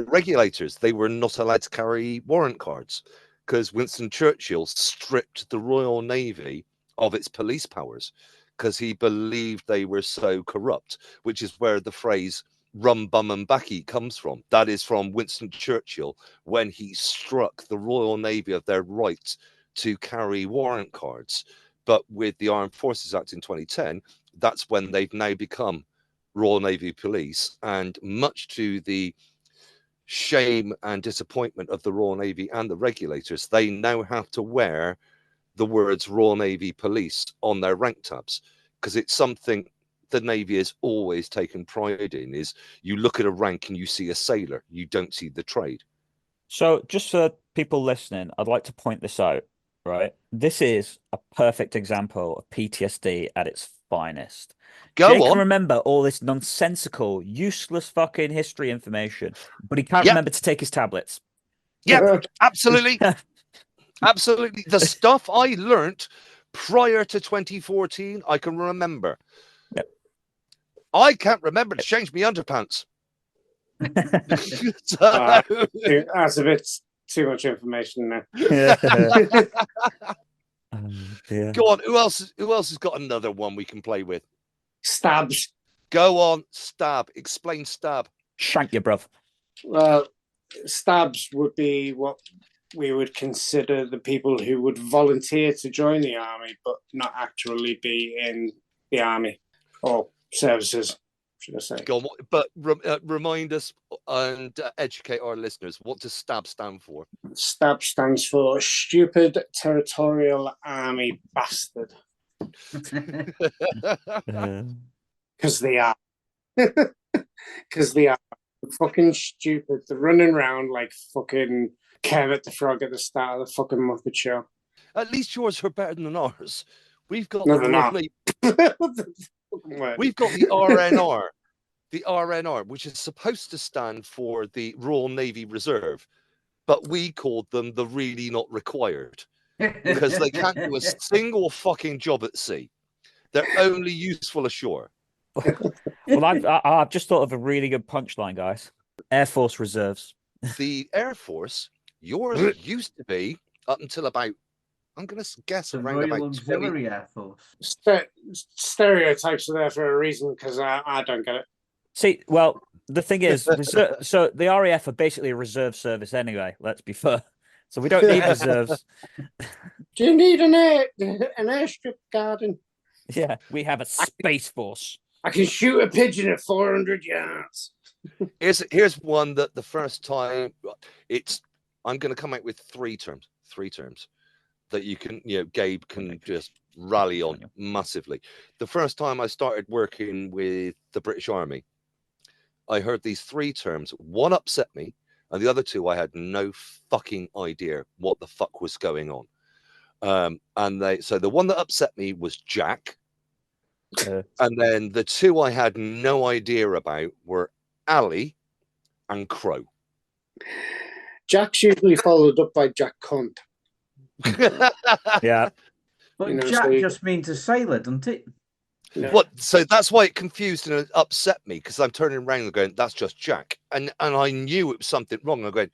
regulators. They were not allowed to carry warrant cards because Winston Churchill stripped the Royal Navy of its police powers because he believed they were so corrupt, which is where the phrase rum, bum and backy comes from. That is from Winston Churchill when he struck the Royal Navy of their right to carry warrant cards. But with the Armed Forces Act in 2010, that's when they've now become Royal Navy Police. And much to the shame and disappointment of the Royal Navy and the regulators, they now have to wear the words Royal Navy Police on their rank tabs because it's something the Navy has always taken pride in. Is you look at a rank and you see a sailor, you don't see the trade. So just for people listening, I'd like to point this out. right? This is a perfect example of PTSD at its finest. Go Jay can on. remember all this nonsensical, useless fucking history information, but he can't Yep. remember to take his tablets. Yep, absolutely. Absolutely. The stuff I learnt prior to 2014, I can remember. Yep. I can't remember to change my underpants. That's a bit too much information now. Go on. Who else has got another one we can play with? Stabs. Go on. Stab. Explain stab. Shank you, bruv. Well, stabs would be what we would consider the people who would volunteer to join the army, but not actually be in the army or services, should I say. Go on, but remind us and educate our listeners. What does STAB stand for? STAB stands for Stupid Territorial Army Bastard. Because they are. Because they are fucking stupid. They're running around like fucking Kermit the Frog at the start of the fucking Muppet Show. At least yours are better than ours. We've got No, they're not. We've got the RNR. The RNR, which is supposed to stand for the Royal Navy Reserve, but we called them the really not required because they can't do a single fucking job at sea. They're only useful ashore. Well, I've just thought of a really good punchline, guys. Air Force Reserves. The Air Force, yours used to be up until about, I'm going to guess, The around Royal about Auxiliary Air Force. Stereotypes are there for a reason because I don't get it. See, well, the thing is, so the RAF are basically a reserve service anyway. Let's be fair. So we don't need reserves. Do you need an airstrip garden? Yeah, we have a space force. I can shoot a pigeon at 400 yards. Here's one that the first time I'm going to come out with three terms that you can, Gabe can just rally on massively. The first time I started working with the British Army, I heard these three terms. One upset me, and the other two I had no fucking idea what the fuck was going on. So the one that upset me was Jack, and then the two I had no idea about were Ali and Crow. Jack's usually followed up by Jack Cunt. Yeah. But Jack just means a sailor, doesn't it? Yeah. What? So that's why it confused and it upset me because I'm turning around and going, "That's just Jack," and I knew it was something wrong. I'm going,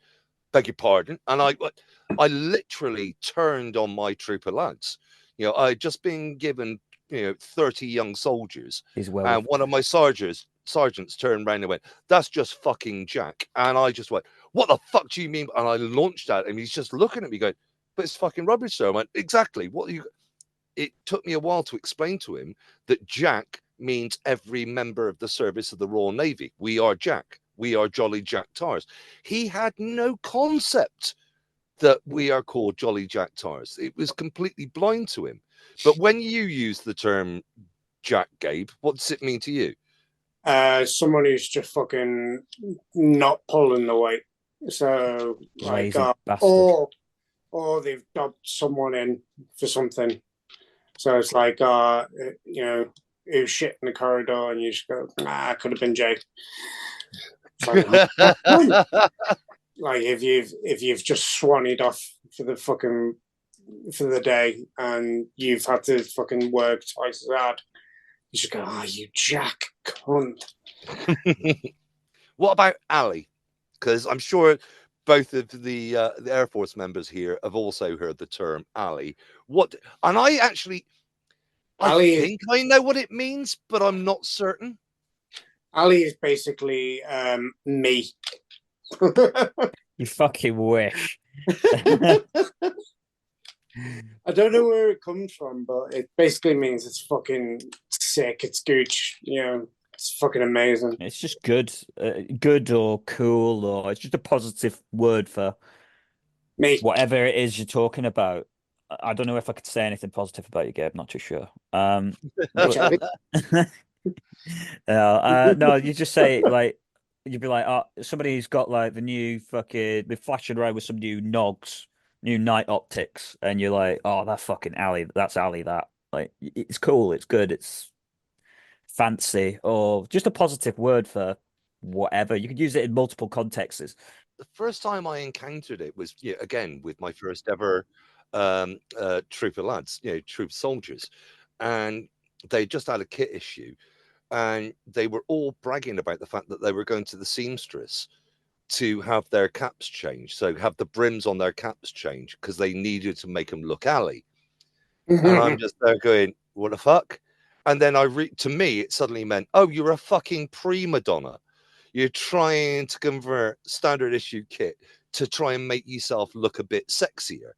"Beg your pardon," and I literally turned on my troop of lads. I had just been given 30 young soldiers, and one of my sergeants turned around and went, "That's just fucking Jack," and I just went, "What the fuck do you mean?" And I launched at him. He's just looking at me going, "But it's fucking rubbish, sir." I went, "Exactly. What you?" It took me a while to explain to him that Jack means every member of the service of the Royal Navy. We are Jack. We are Jolly Jack Tars. He had no concept that we are called Jolly Jack Tars. It was completely blind to him. But when you use the term Jack, Gabe, what does it mean to you? Someone who's just fucking not pulling the weight. So, like, or they've dubbed someone in for something. So it's like, who's shit in the corridor, and you just go, "Nah, it could have been Jake." Like, like if you've just swanned off for the day, and you've had to fucking work twice as hard, you just go, "Oh, you Jack cunt." What about Ali? Because I'm sure both of the Air Force members here have also heard the term Ali. What? And I think I know what it means, but I'm not certain. Ali is basically me. You fucking wish. I don't know where it comes from, but it basically means it's fucking sick. It's gooch. It's fucking amazing. It's just good, good or cool, or it's just a positive word for me. Whatever it is you're talking about. I don't know if I could say anything positive about you, Gabe. Not too sure. No, you just say like you'd be like, oh, somebody's got like the new fucking, they're flashing around with some new new night optics, and you're like, oh, that's fucking alley. That's alley. That like it's cool. It's good. It's fancy, or just a positive word for whatever. You could use it in multiple contexts. The first time I encountered it was, yeah, again with my first ever troop of lads, troop soldiers, and they just had a kit issue, and they were all bragging about the fact that they were going to the seamstress to have their caps changed, so have the brims on their caps changed because they needed to make them look alley. And I'm just there going, what the fuck? And then to me, it suddenly meant, oh, you're a fucking prima donna. You're trying to convert standard issue kit to try and make yourself look a bit sexier.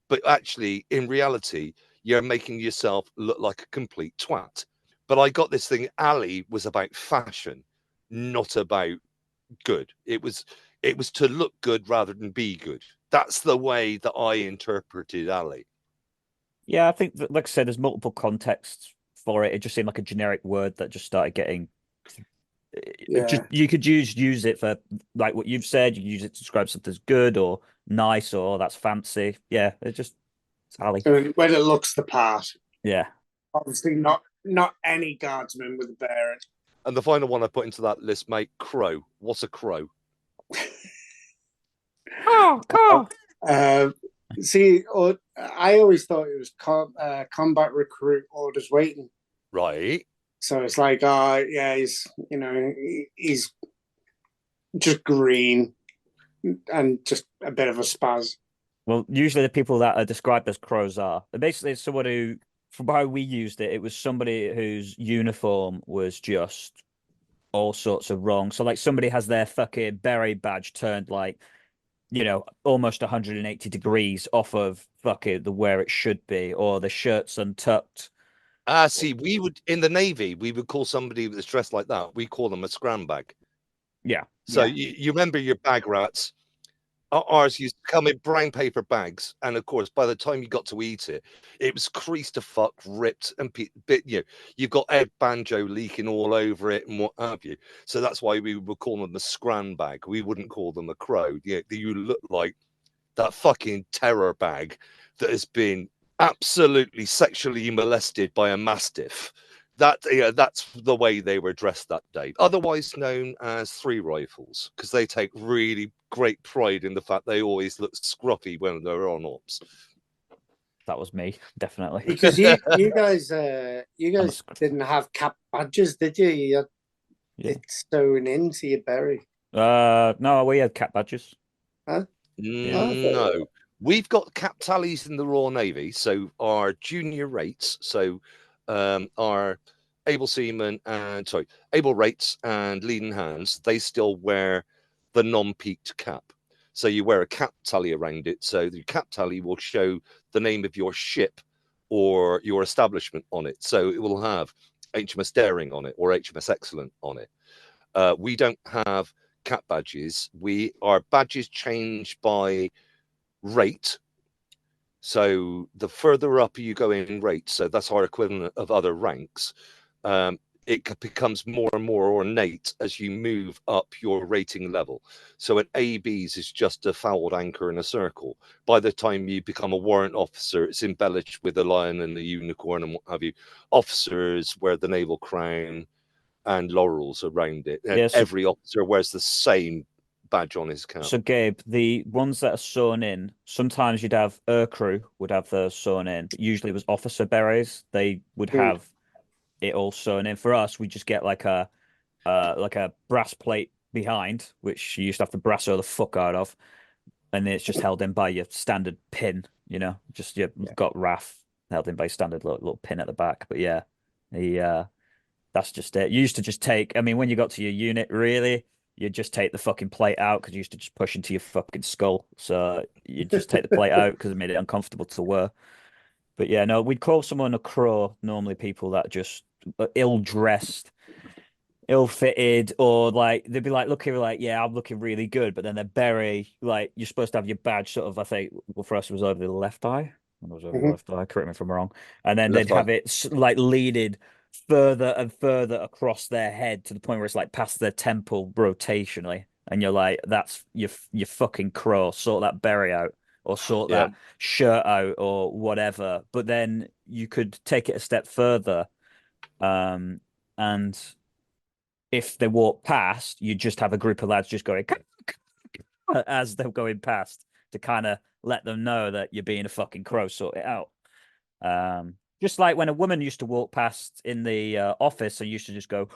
But actually, in reality, you're making yourself look like a complete twat. But I got this thing, alley was about fashion, not about good. It was to look good rather than be good. That's the way that I interpreted alley. Yeah, I think that, like I said, there's multiple contexts for it. It just seemed like a generic word that just started getting. Just you could use it for like what you've said. You use it to describe something as good or nice or that's fancy. Yeah, it's alley. When it looks the part. Yeah. Obviously, not any guardsman with a bear. And the final one I put into that list, mate, crow. What's a crow? See, I always thought it was combat recruit orders waiting. Right. So it's like, yeah, he's just green and just a bit of a spaz. Well, usually the people that are described as crows are basically someone who, from how we used it, it was somebody whose uniform was just all sorts of wrong. So like somebody has their fucking beret badge turned like, almost 180 degrees off of fucking where it should be, or the shirt's untucked. See, we would in the Navy, we would call somebody that's dressed like that. We call them a scram bag. Yeah. So you remember your bag rats. Ours used to come in brown paper bags, and of course, by the time you got to eat it, it was creased to fuck, ripped, and you've got Ed Banjo leaking all over it and what have you. So that's why we would call them a scran bag. We wouldn't call them a crow. Yeah, you look like that fucking terror bag that has been absolutely sexually molested by a mastiff. That's the way they were dressed that day. Otherwise known as three rifles, because they take really great pride in the fact they always look scruffy when they're on ops. That was me, definitely. Because you guys didn't have cap badges, did you? You had it sewn into your berry. No, we had cap badges. Huh? No. We've got cap tallies in the Royal Navy, so our junior rates, our able seamen and able rates and leading hands, they still wear the non-peaked cap. So you wear a cap tally around it. So the cap tally will show the name of your ship or your establishment on it. So it will have HMS Daring on it or HMS Excellent on it. We don't have cap badges. Our badges change by rate. So the further up you go in rate, so that's our equivalent of other ranks, it becomes more and more ornate as you move up your rating level. So at ABs is just a fouled anchor in a circle. By the time you become a warrant officer, it's embellished with a lion and the unicorn and what have you. Officers wear the naval crown and laurels around it. And every officer wears the same badge on his cap. So Gabe, the ones that are sewn in, sometimes you'd have crew would have those sewn in, but usually it was officer berets. They would have it all sewn in. For us, we just get like a brass plate behind, which you used to have to brasso the fuck out of, and then it's just held in by your standard pin. You've got RAF held in by standard little pin at the back. But yeah, that's just it. You used to just take. I mean, when you got to your unit, really, you just take the fucking plate out because you used to just push into your fucking skull. So you just take the plate out because it made it uncomfortable to wear. But yeah, no, we'd call someone a crow. Normally, people that just ill-dressed, ill-fitted, or like they'd be like looking like, yeah, I'm looking really good, but then their beret, like you're supposed to have your badge sort of. I think for us it was over the left eye. It was over the left eye. Correct me if I'm wrong. And then they'd have it like leaded further and further across their head to the point where it's like past their temple rotationally, and you're like, that's your fucking crow. Sort that beret out, or sort that shirt out or whatever. But then you could take it a step further, and if they walk past, you just have a group of lads just going as they're going past to kind of let them know that you're being a fucking crow, sort it out. Just like when a woman used to walk past in the office, I used to just go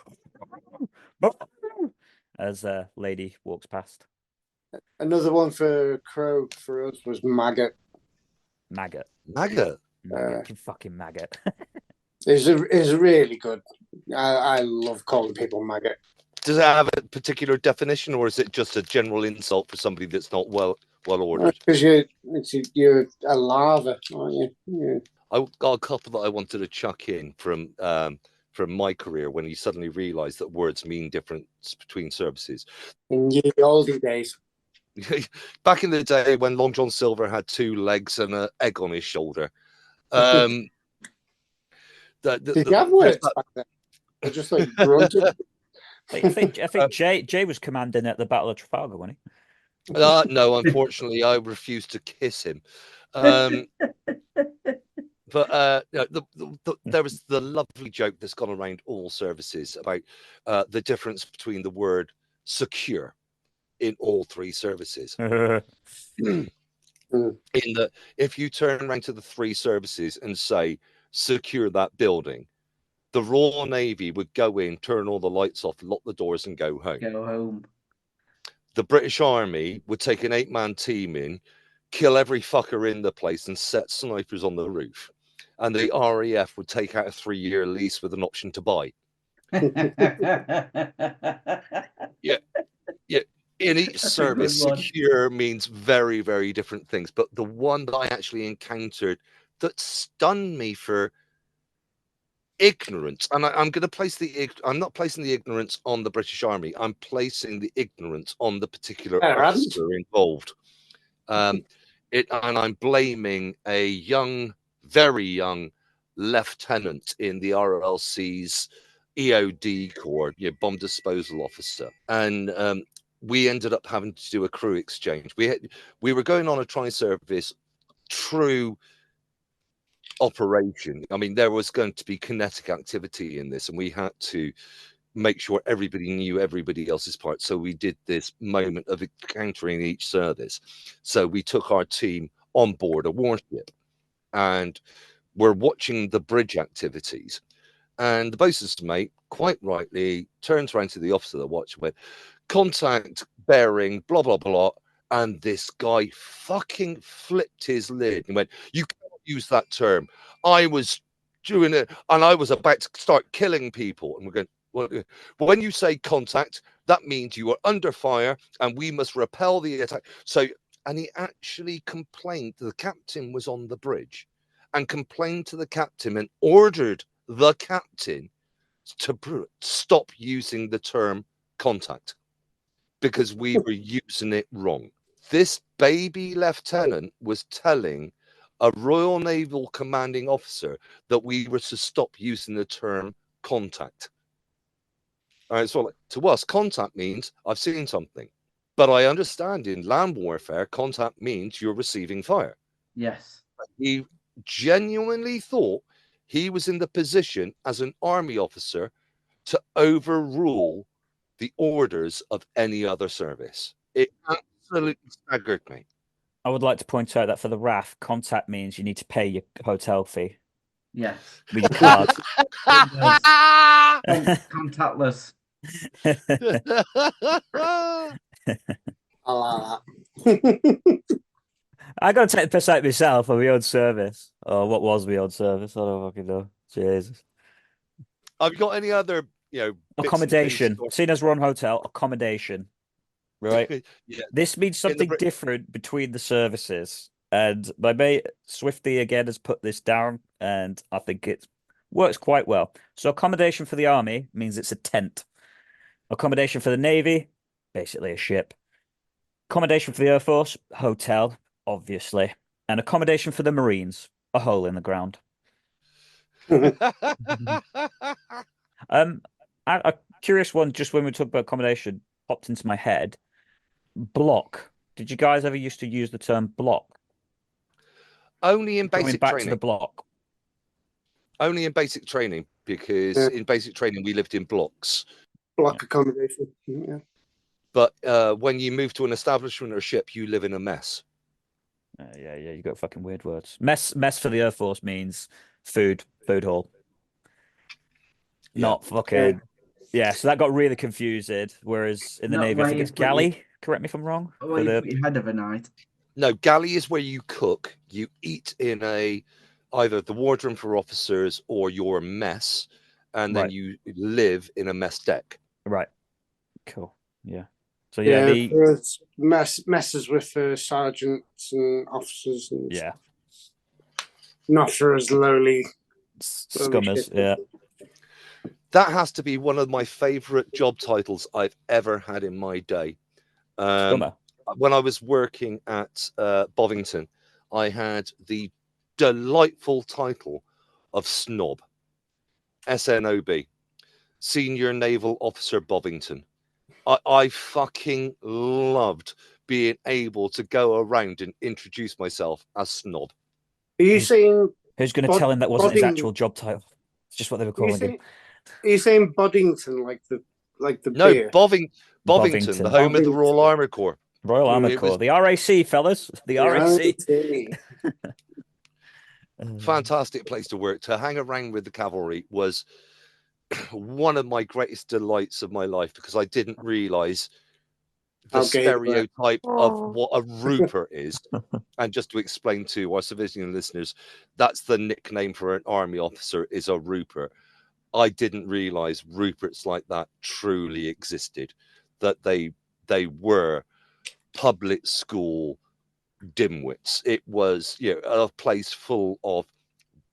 as a lady walks past. Another one for crow for us was maggot. Maggot. Fucking maggot. is really good. I love calling people maggot. Does it have a particular definition, or is it just a general insult for somebody that's not well ordered? Because you're a larva, aren't you? Yeah. I got a couple that I wanted to chuck in from my career when you suddenly realise that words mean different between services. In the oldie days. Back in the day when Long John Silver had 2 legs and an egg on his shoulder. Did you have words back then? They're just like grunted. I think Jay was commanding at the Battle of Trafalgar, wasn't he? No, unfortunately, I refused to kiss him. But there was the lovely joke that's gone around all services about the difference between the word secure in all 3 services. In that, if you turn around to the 3 services and say secure that building, the Royal Navy would go in, turn all the lights off, lock the doors, and go home. The British Army would take an 8-man team in, kill every fucker in the place, and set snipers on the roof. And the RAF would take out a 3-year lease with an option to buy. Yeah. In each service, secure means very, very different things. But the one that I actually encountered that stunned me for ignorance, and I'm going to place I'm not placing the ignorance on the British Army. I'm placing the ignorance on the particular officer involved. And I'm blaming a very young lieutenant in the RLC's EOD Corps, bomb disposal officer, and we ended up having to do a crew exchange. We were going on a tri-service true operation. I mean, there was going to be kinetic activity in this, and we had to make sure everybody knew everybody else's part. So we did this moment of encountering each service. So we took our team on board a warship, and we're watching the bridge activities. And the bosun's mate, quite rightly, turns around to the officer of the watch and went, "Contact bearing, blah, blah, blah." And this guy fucking flipped his lid and went, "You cannot use that term. I was doing it, and I was about to start killing people." And we're going, "Well, but when you say contact, that means you are under fire and we must repel the attack." So, and he actually complained. The captain was on the bridge and complained to the captain and ordered the captain to stop using the term contact because we were using it wrong. This baby lieutenant was telling a Royal Naval commanding officer that we were to stop using the term contact. All right, so to us, contact means I've seen something. But I understand in land warfare, contact means you're receiving fire. Yes. He genuinely thought he was in the position as an army officer to overrule the orders of any other service. It absolutely staggered me. I would like to point out that for the RAF, contact means you need to pay your hotel fee. Yes. With your card. Contactless. I like that. I got to take the piss out myself on my own service. Or what was my own service? I don't fucking know. Jesus. Have you got any other, accommodation? Seeing as we're on hotel, accommodation. Right? Yeah. This means something different between the services. And my mate Swifty again has put this down, and I think it works quite well. So accommodation for the army means it's a tent. Accommodation for the navy, basically a ship. Accommodation for the Air Force, hotel, obviously. And accommodation for the Marines, a hole in the ground. A curious one, just when we talk about accommodation, popped into my head. Block. Did you guys ever used to use the term block? Only in Going basic back to the training. block. Only in basic training, because in basic training we lived in blocks. Block accommodation. Yeah. But when you move to an establishment or ship, you live in a mess. Yeah, you got fucking weird words. Mess for the Air Force means food hall. Yeah. Not fucking. Yeah, so that got really confusing. Whereas in the Not Navy, I where think you it's put your- galley. Correct me if I'm wrong. Well, For you the put your head overnight. No, galley is where you cook. You eat in either the wardroom for officers or your mess, and then Right. you live in a mess deck. Right. Cool. Yeah. So yeah, Yeah, the for us, messes with sergeants and officers and yeah not for as lowly scummers. shit. Yeah. That has to be one of my favorite job titles I've ever had in my day. Scummer. When I was working at Bovington, I had the delightful title of Snob, SNOB, Senior Naval Officer Bovington. I fucking loved being able to go around and introduce myself as Snob. Are you saying? Who's going to tell him that wasn't his Bodding- actual job title? It's just what they were Are you calling him. saying Boddington like the No, beer? Bovington, Bovington. the home of the Bovington. Royal Armour Corps. Royal Armored It Corps. was The RAC, fellas. The RAC. fantastic place to work. To hang around with the cavalry was one of my greatest delights of my life, because I didn't realize the Okay, stereotype of what a Rupert is. And just to explain to our civilian listeners, that's the nickname for an army officer, is a Rupert. I didn't realize Ruperts like that truly existed, that they were public school dimwits. It was, a place full of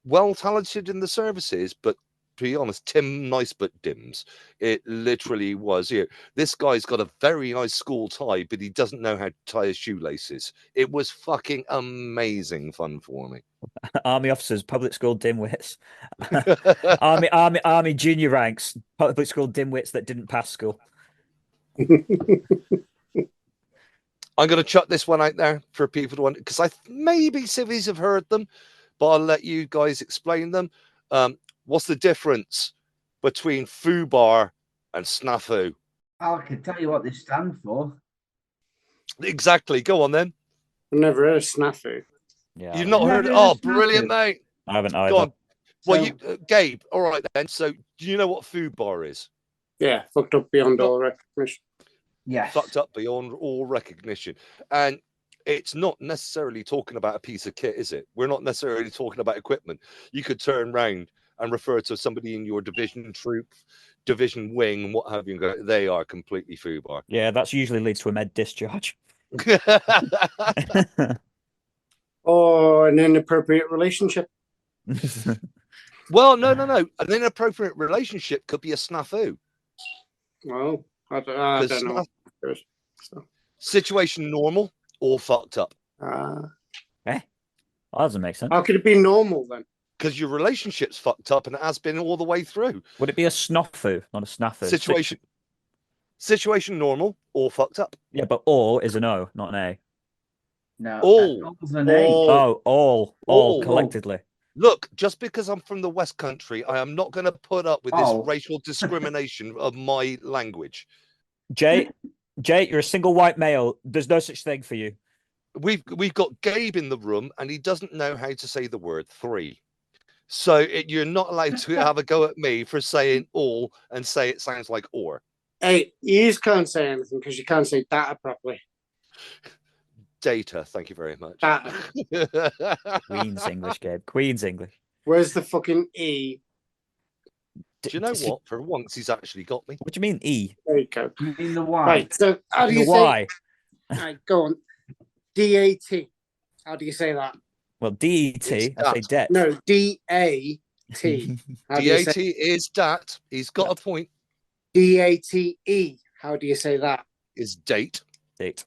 well talented in the services, but to be honest, Tim Nice but dims. It literally was. This guy's got a very nice school tie, but he doesn't know how to tie his shoelaces. It was fucking amazing fun for me. Army officers, public school dimwits. Army junior ranks, public school dimwits that didn't pass school. I'm going to chuck this one out there for people to want, because maybe civvies have heard them, but I'll let you guys explain them. What's the difference between foobar and snafu? I can tell you what they stand for. Exactly. Go on then. I've never heard of snafu. Yeah, You've not heard it? Never Oh, snafu. brilliant, mate. I haven't Go either. on. Well, So- Gabe, all right then. So, do you know what foobar is? Yeah, fucked up beyond Not- all recognition. Yes. Fucked up beyond all recognition. And it's not necessarily talking about a piece of kit, is it? We're not necessarily talking about equipment. You could turn around and refer to somebody in your division troop, division wing, what have you, and go, they are completely foobar. Yeah, that's usually leads to a med discharge. Or an inappropriate relationship. Well, no. An inappropriate relationship could be a snafu. Well, I Because don't know. So, situation normal or fucked up. That doesn't make sense. how could it be normal then? Because your relationship's fucked up and it has been all the way through. Would it be a snofu, not a snafu? Situation normal or fucked up. Yeah, but all is an O, not an A. No. All. All's an A. All. Oh, all All. collectively. Look, just because I'm from the West Country, I am not going to put up with this Oh. racial discrimination of my language. Jay, you're a single white male. There's no such thing for you. We've got Gabe in the room, and he doesn't know how to say the word three. So you're not allowed to have a go at me for saying all and say it sounds like or. Hey, you just can't say anything because you can't say data properly. Data, thank you very much. Data. Queen's English, Gabe. Queen's English. Where's the fucking E? Do you know what? For once, he's actually got me. What do you mean E? There you go. You mean the Y? Right, so how do The you say? Y. Right, go on. DAT. How do you say that? Well, DET. It's I say that. debt. No, DAT. How do you DAT say is dat. He's got a point. DATE? How do you say that? Is date. Date.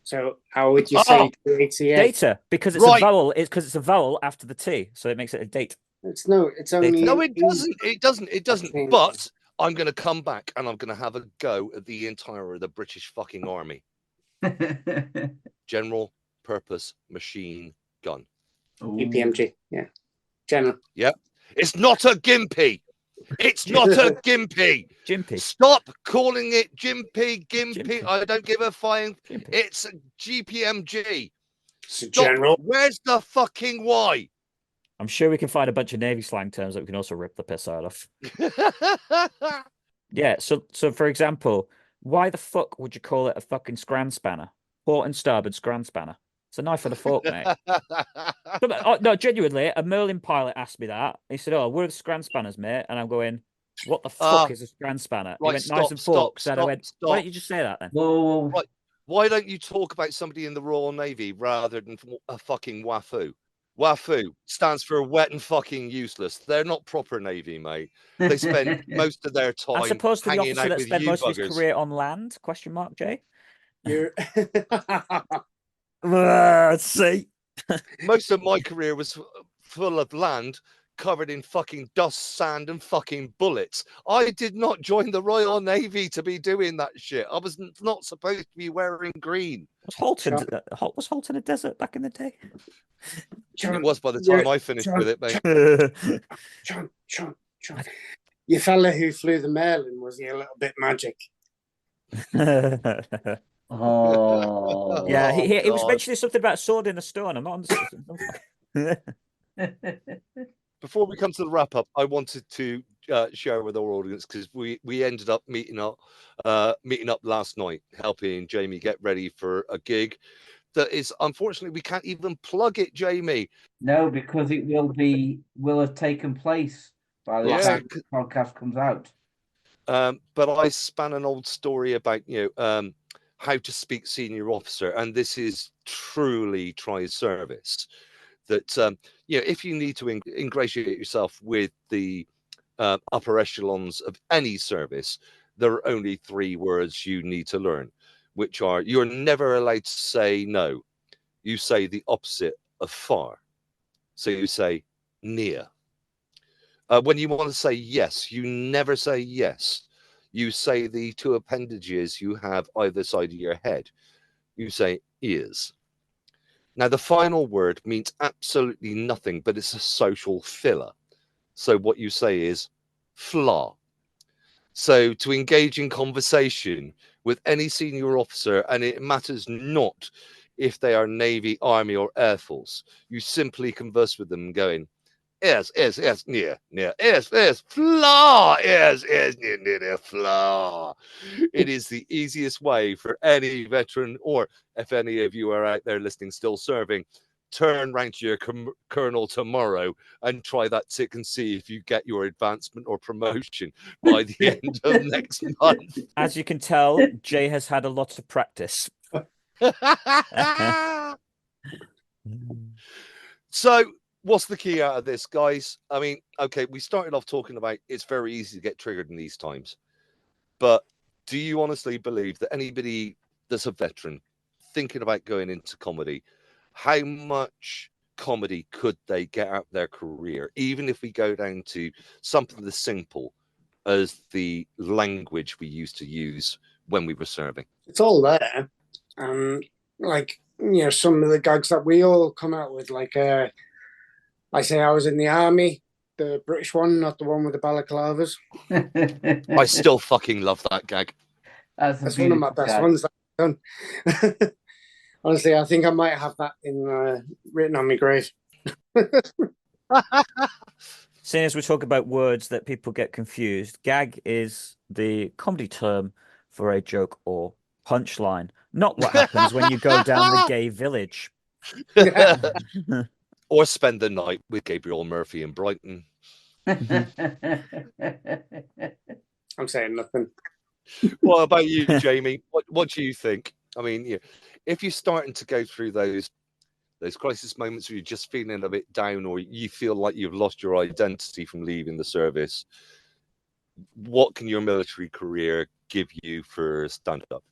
So how would you say DATA? Data, because it's Right. a vowel. It's because it's a vowel after the T, so it makes it a date. It's only No, an it doesn't. It doesn't. It doesn't. Okay. But I'm going to come back and I'm going to have a go at the entire of the British fucking army. General purpose machine gun. GPMG, yeah. General. Yeah. It's not a gimpy. It's not a gimpy. Gimpy. Stop calling it gimpy, gimpy. Gimpy. I don't give a flying. Gimpy. It's a GPMG. Stop. General. Where's the fucking Y? I'm sure we can find a bunch of Navy slang terms that we can also rip the piss out of. Yeah, so for example, why the fuck would you call it a fucking scran spanner? Port and starboard scran spanner. It's a knife and a fork, mate. No, genuinely, a Merlin pilot asked me that. He said, "Oh, we're the scran spanners, mate," and I'm going, "What the fuck is a scran spanner?" Right, he went, "Knives and forks," and I went, "Why don't you just say that then?" Whoa. Right. Why don't you talk about somebody in the Royal Navy rather than a fucking WAFU? WAFU stands for wet and fucking useless. They're not proper Navy, mate. They spend most of their time As opposed to the hanging officer out that with spent you most of his buggers. career on land? Question mark, Jay. You're Let's see. Most of my career was full of land covered in fucking dust, sand, and fucking bullets. I did not join the Royal Navy to be doing that shit. I was not supposed to be wearing green. Was Holt in a desert back in the day? It was by the time I finished with it, mate. John. Your fella who flew the Merlin, was he a little bit magic? Oh. Yeah, he was God. mentioning something about a sword in a stone. I'm not on. Before we come to the wrap up, I wanted to share with our audience, because we ended up meeting up last night, helping Jamie get ready for a gig that is, unfortunately, we can't even plug it, Jamie. No, because it will have taken place by the time the podcast comes out. But I span an old story about how to speak senior officer, and this is truly tri-service. That if you need to ingratiate yourself with the upper echelons of any service, there are only 3 words you need to learn, which are: you're never allowed to say no. You say the opposite of far. So you say near. When you want to say yes, you never say yes. You say the 2 appendages you have either side of your head. You say ears. Now, the final word means absolutely nothing, but it's a social filler. So what you say is flaw. So to engage in conversation with any senior officer, and it matters not if they are Navy, Army, or Air Force, you simply converse with them going, yes, near, yes, flaw, yes, near, flaw. It is the easiest way for any veteran, or if any of you are out there listening still serving, turn round to your colonel tomorrow and try that tick and see if you get your advancement or promotion by the end of next month. As you can tell, Jay has had a lot of practice. So what's the key out of this, guys? I mean, okay, we started off talking about it's very easy to get triggered in these times. But do you honestly believe that anybody that's a veteran thinking about going into comedy, how much comedy could they get out of their career, even if we go down to something as simple as the language we used to use when we were serving? It's all there. Like, some of the gags that we all come out with, like, I say I was in the army, the British one, not the one with the balaclavas. I still fucking love that gag. That's one of my best ones that I've done. Honestly, I think I might have that written on my grave. Seeing as we talk about words that people get confused, gag is the comedy term for a joke or punchline, not what happens when you go down the gay village. Or spend the night with Gabriel Murphy in Brighton. I'm saying nothing. What about you, Jamie? What do you think? I mean, if you're starting to go through those crisis moments where you're just feeling a bit down, or you feel like you've lost your identity from leaving the service, what can your military career give you for stand-up?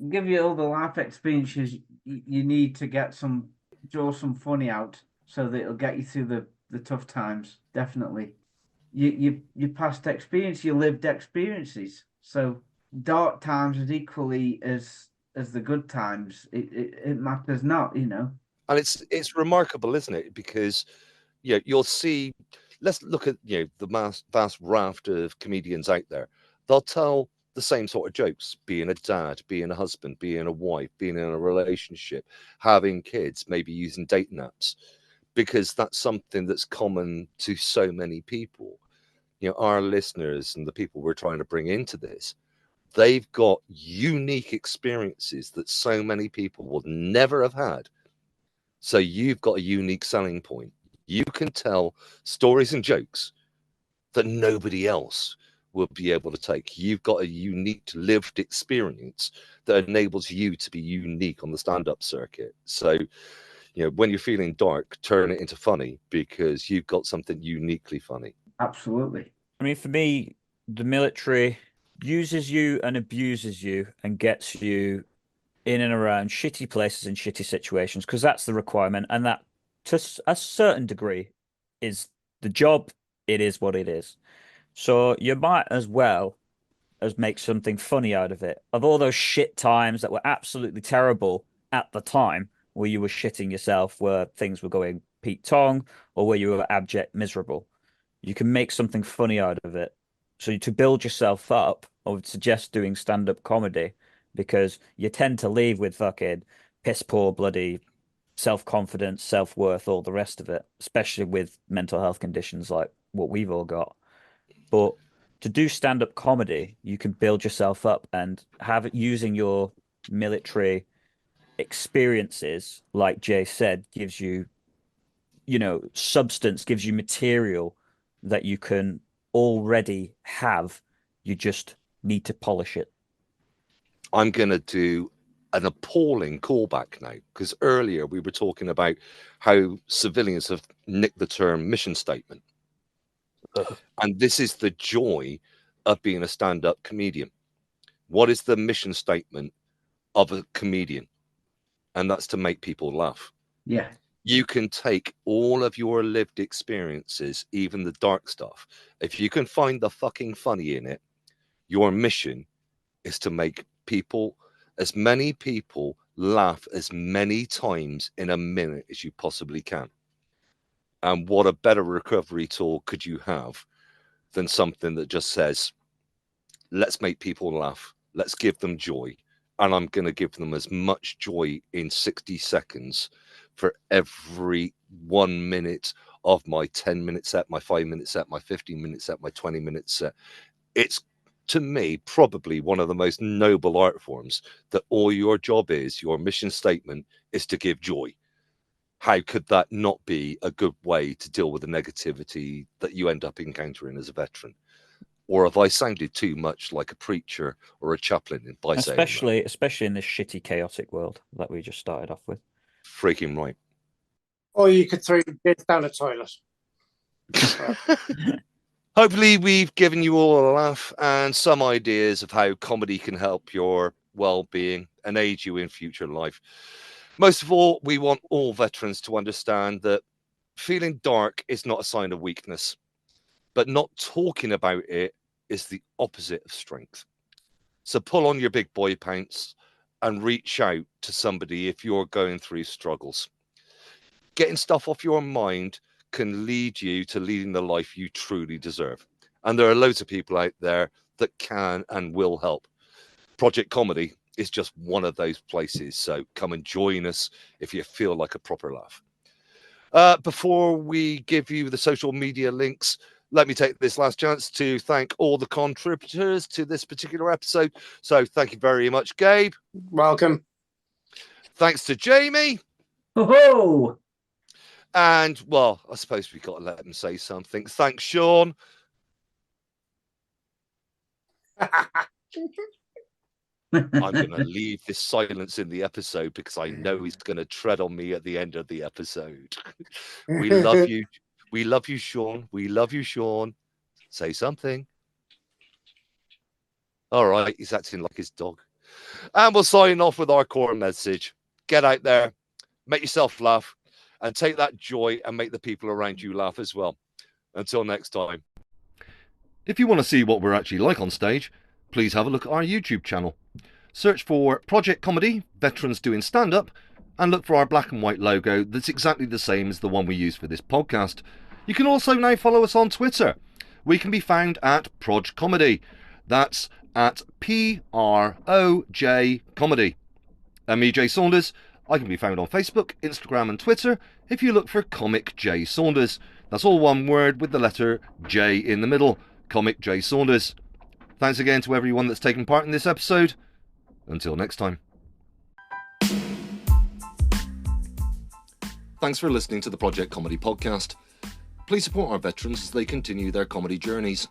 Give you all the life experiences you need to draw some funny out, so that it'll get you through the tough times. Definitely. You past experience, your lived experiences. So dark times as equally as the good times. It matters not, And it's remarkable, isn't it? Because you'll see. Let's look at the vast raft of comedians out there. They'll tell the same sort of jokes: being a dad, being a husband, being a wife, being in a relationship, having kids, maybe using dating apps, because that's something that's common to so many people. Our listeners and the people we're trying to bring into this, they've got unique experiences that so many people will never have had. So you've got a unique selling point. You can tell stories and jokes that nobody else will be able to take. You've got a unique lived experience that enables you to be unique on the stand-up circuit. So, when you're feeling dark, turn it into funny, because you've got something uniquely funny. Absolutely. I mean, for me, the military uses you and abuses you and gets you in and around shitty places and shitty situations, because that's the requirement, and that to a certain degree is the job. It is what it is. So you might as well as make something funny out of it. Of all those shit times that were absolutely terrible at the time, where you were shitting yourself, where things were going Pete Tong, or where you were abject miserable, you can make something funny out of it. So to build yourself up, I would suggest doing stand-up comedy, because you tend to leave with fucking piss poor bloody self-confidence, self-worth, all the rest of it, especially with mental health conditions like what we've all got. But to do stand-up comedy, you can build yourself up and have it using your military experiences, like Jay said, gives you, substance, gives you material that you can already have. You just need to polish it. I'm going to do an appalling callback now, because earlier we were talking about how civilians have nicked the term mission statement. And this is the joy of being a stand-up comedian. What is the mission statement of a comedian? And that's to make people laugh. Yeah. You can take all of your lived experiences, even the dark stuff. If you can find the fucking funny in it, your mission is to make as many people laugh as many times in a minute as you possibly can. And what a better recovery tool could you have than something that just says, let's make people laugh, let's give them joy, and I'm going to give them as much joy in 60 seconds for every 1 minute of my 10-minute set, my 5-minute set, my 15-minute set, my 20-minute set. It's, to me, probably one of the most noble art forms, that all your job is, your mission statement is to give joy. How could that not be a good way to deal with the negativity that you end up encountering as a veteran? Or have I sounded too much like a preacher or a chaplain by saying that? Especially in this shitty, chaotic world that we just started off with. Freaking right. Or you could throw your kids down a toilet. Hopefully we've given you all a laugh and some ideas of how comedy can help your well-being and aid you in future life. Most of all, we want all veterans to understand that feeling dark is not a sign of weakness, but not talking about it is the opposite of strength. So pull on your big boy pants and reach out to somebody if you're going through struggles. Getting stuff off your mind can lead you to leading the life you truly deserve. And there are loads of people out there that can and will help. Project Comedy is just one of those places. So come and join us if you feel like a proper laugh. Before we give you the social media links, let me take this last chance to thank all the contributors to this particular episode. So thank you very much, Gabe. Welcome. Thanks to Jamie. Oh, and, well, I suppose we've got to let them say something. Thanks, Sean. I'm going to leave this silence in the episode because I know he's going to tread on me at the end of the episode. We love you. We love you, Sean. We love you, Sean. Say something. All right. He's acting like his dog. And we'll sign off with our core message. Get out there, make yourself laugh, and take that joy and make the people around you laugh as well. Until next time. If you want to see what we're actually like on stage, please have a look at our YouTube channel. Search for Project Comedy, Veterans Doing Stand-Up, and look for our black and white logo that's exactly the same as the one we use for this podcast. You can also now follow us on Twitter. We can be found at Proj Comedy. That's at PROJ Comedy. And me, Jay Saunders, I can be found on Facebook, Instagram and Twitter if you look for Comic J Saunders. That's all one word with the letter J in the middle. Comic J Saunders. Thanks again to everyone that's taken part in this episode. Until next time. Thanks for listening to the Project Comedy Podcast. Please support our veterans as they continue their comedy journeys.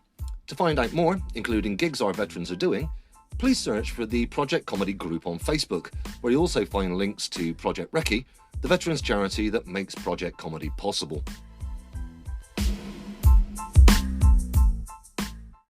To find out more, including gigs our veterans are doing, please search for the Project Comedy group on Facebook, where you'll also find links to Project Recce, the veterans charity that makes Project Comedy possible.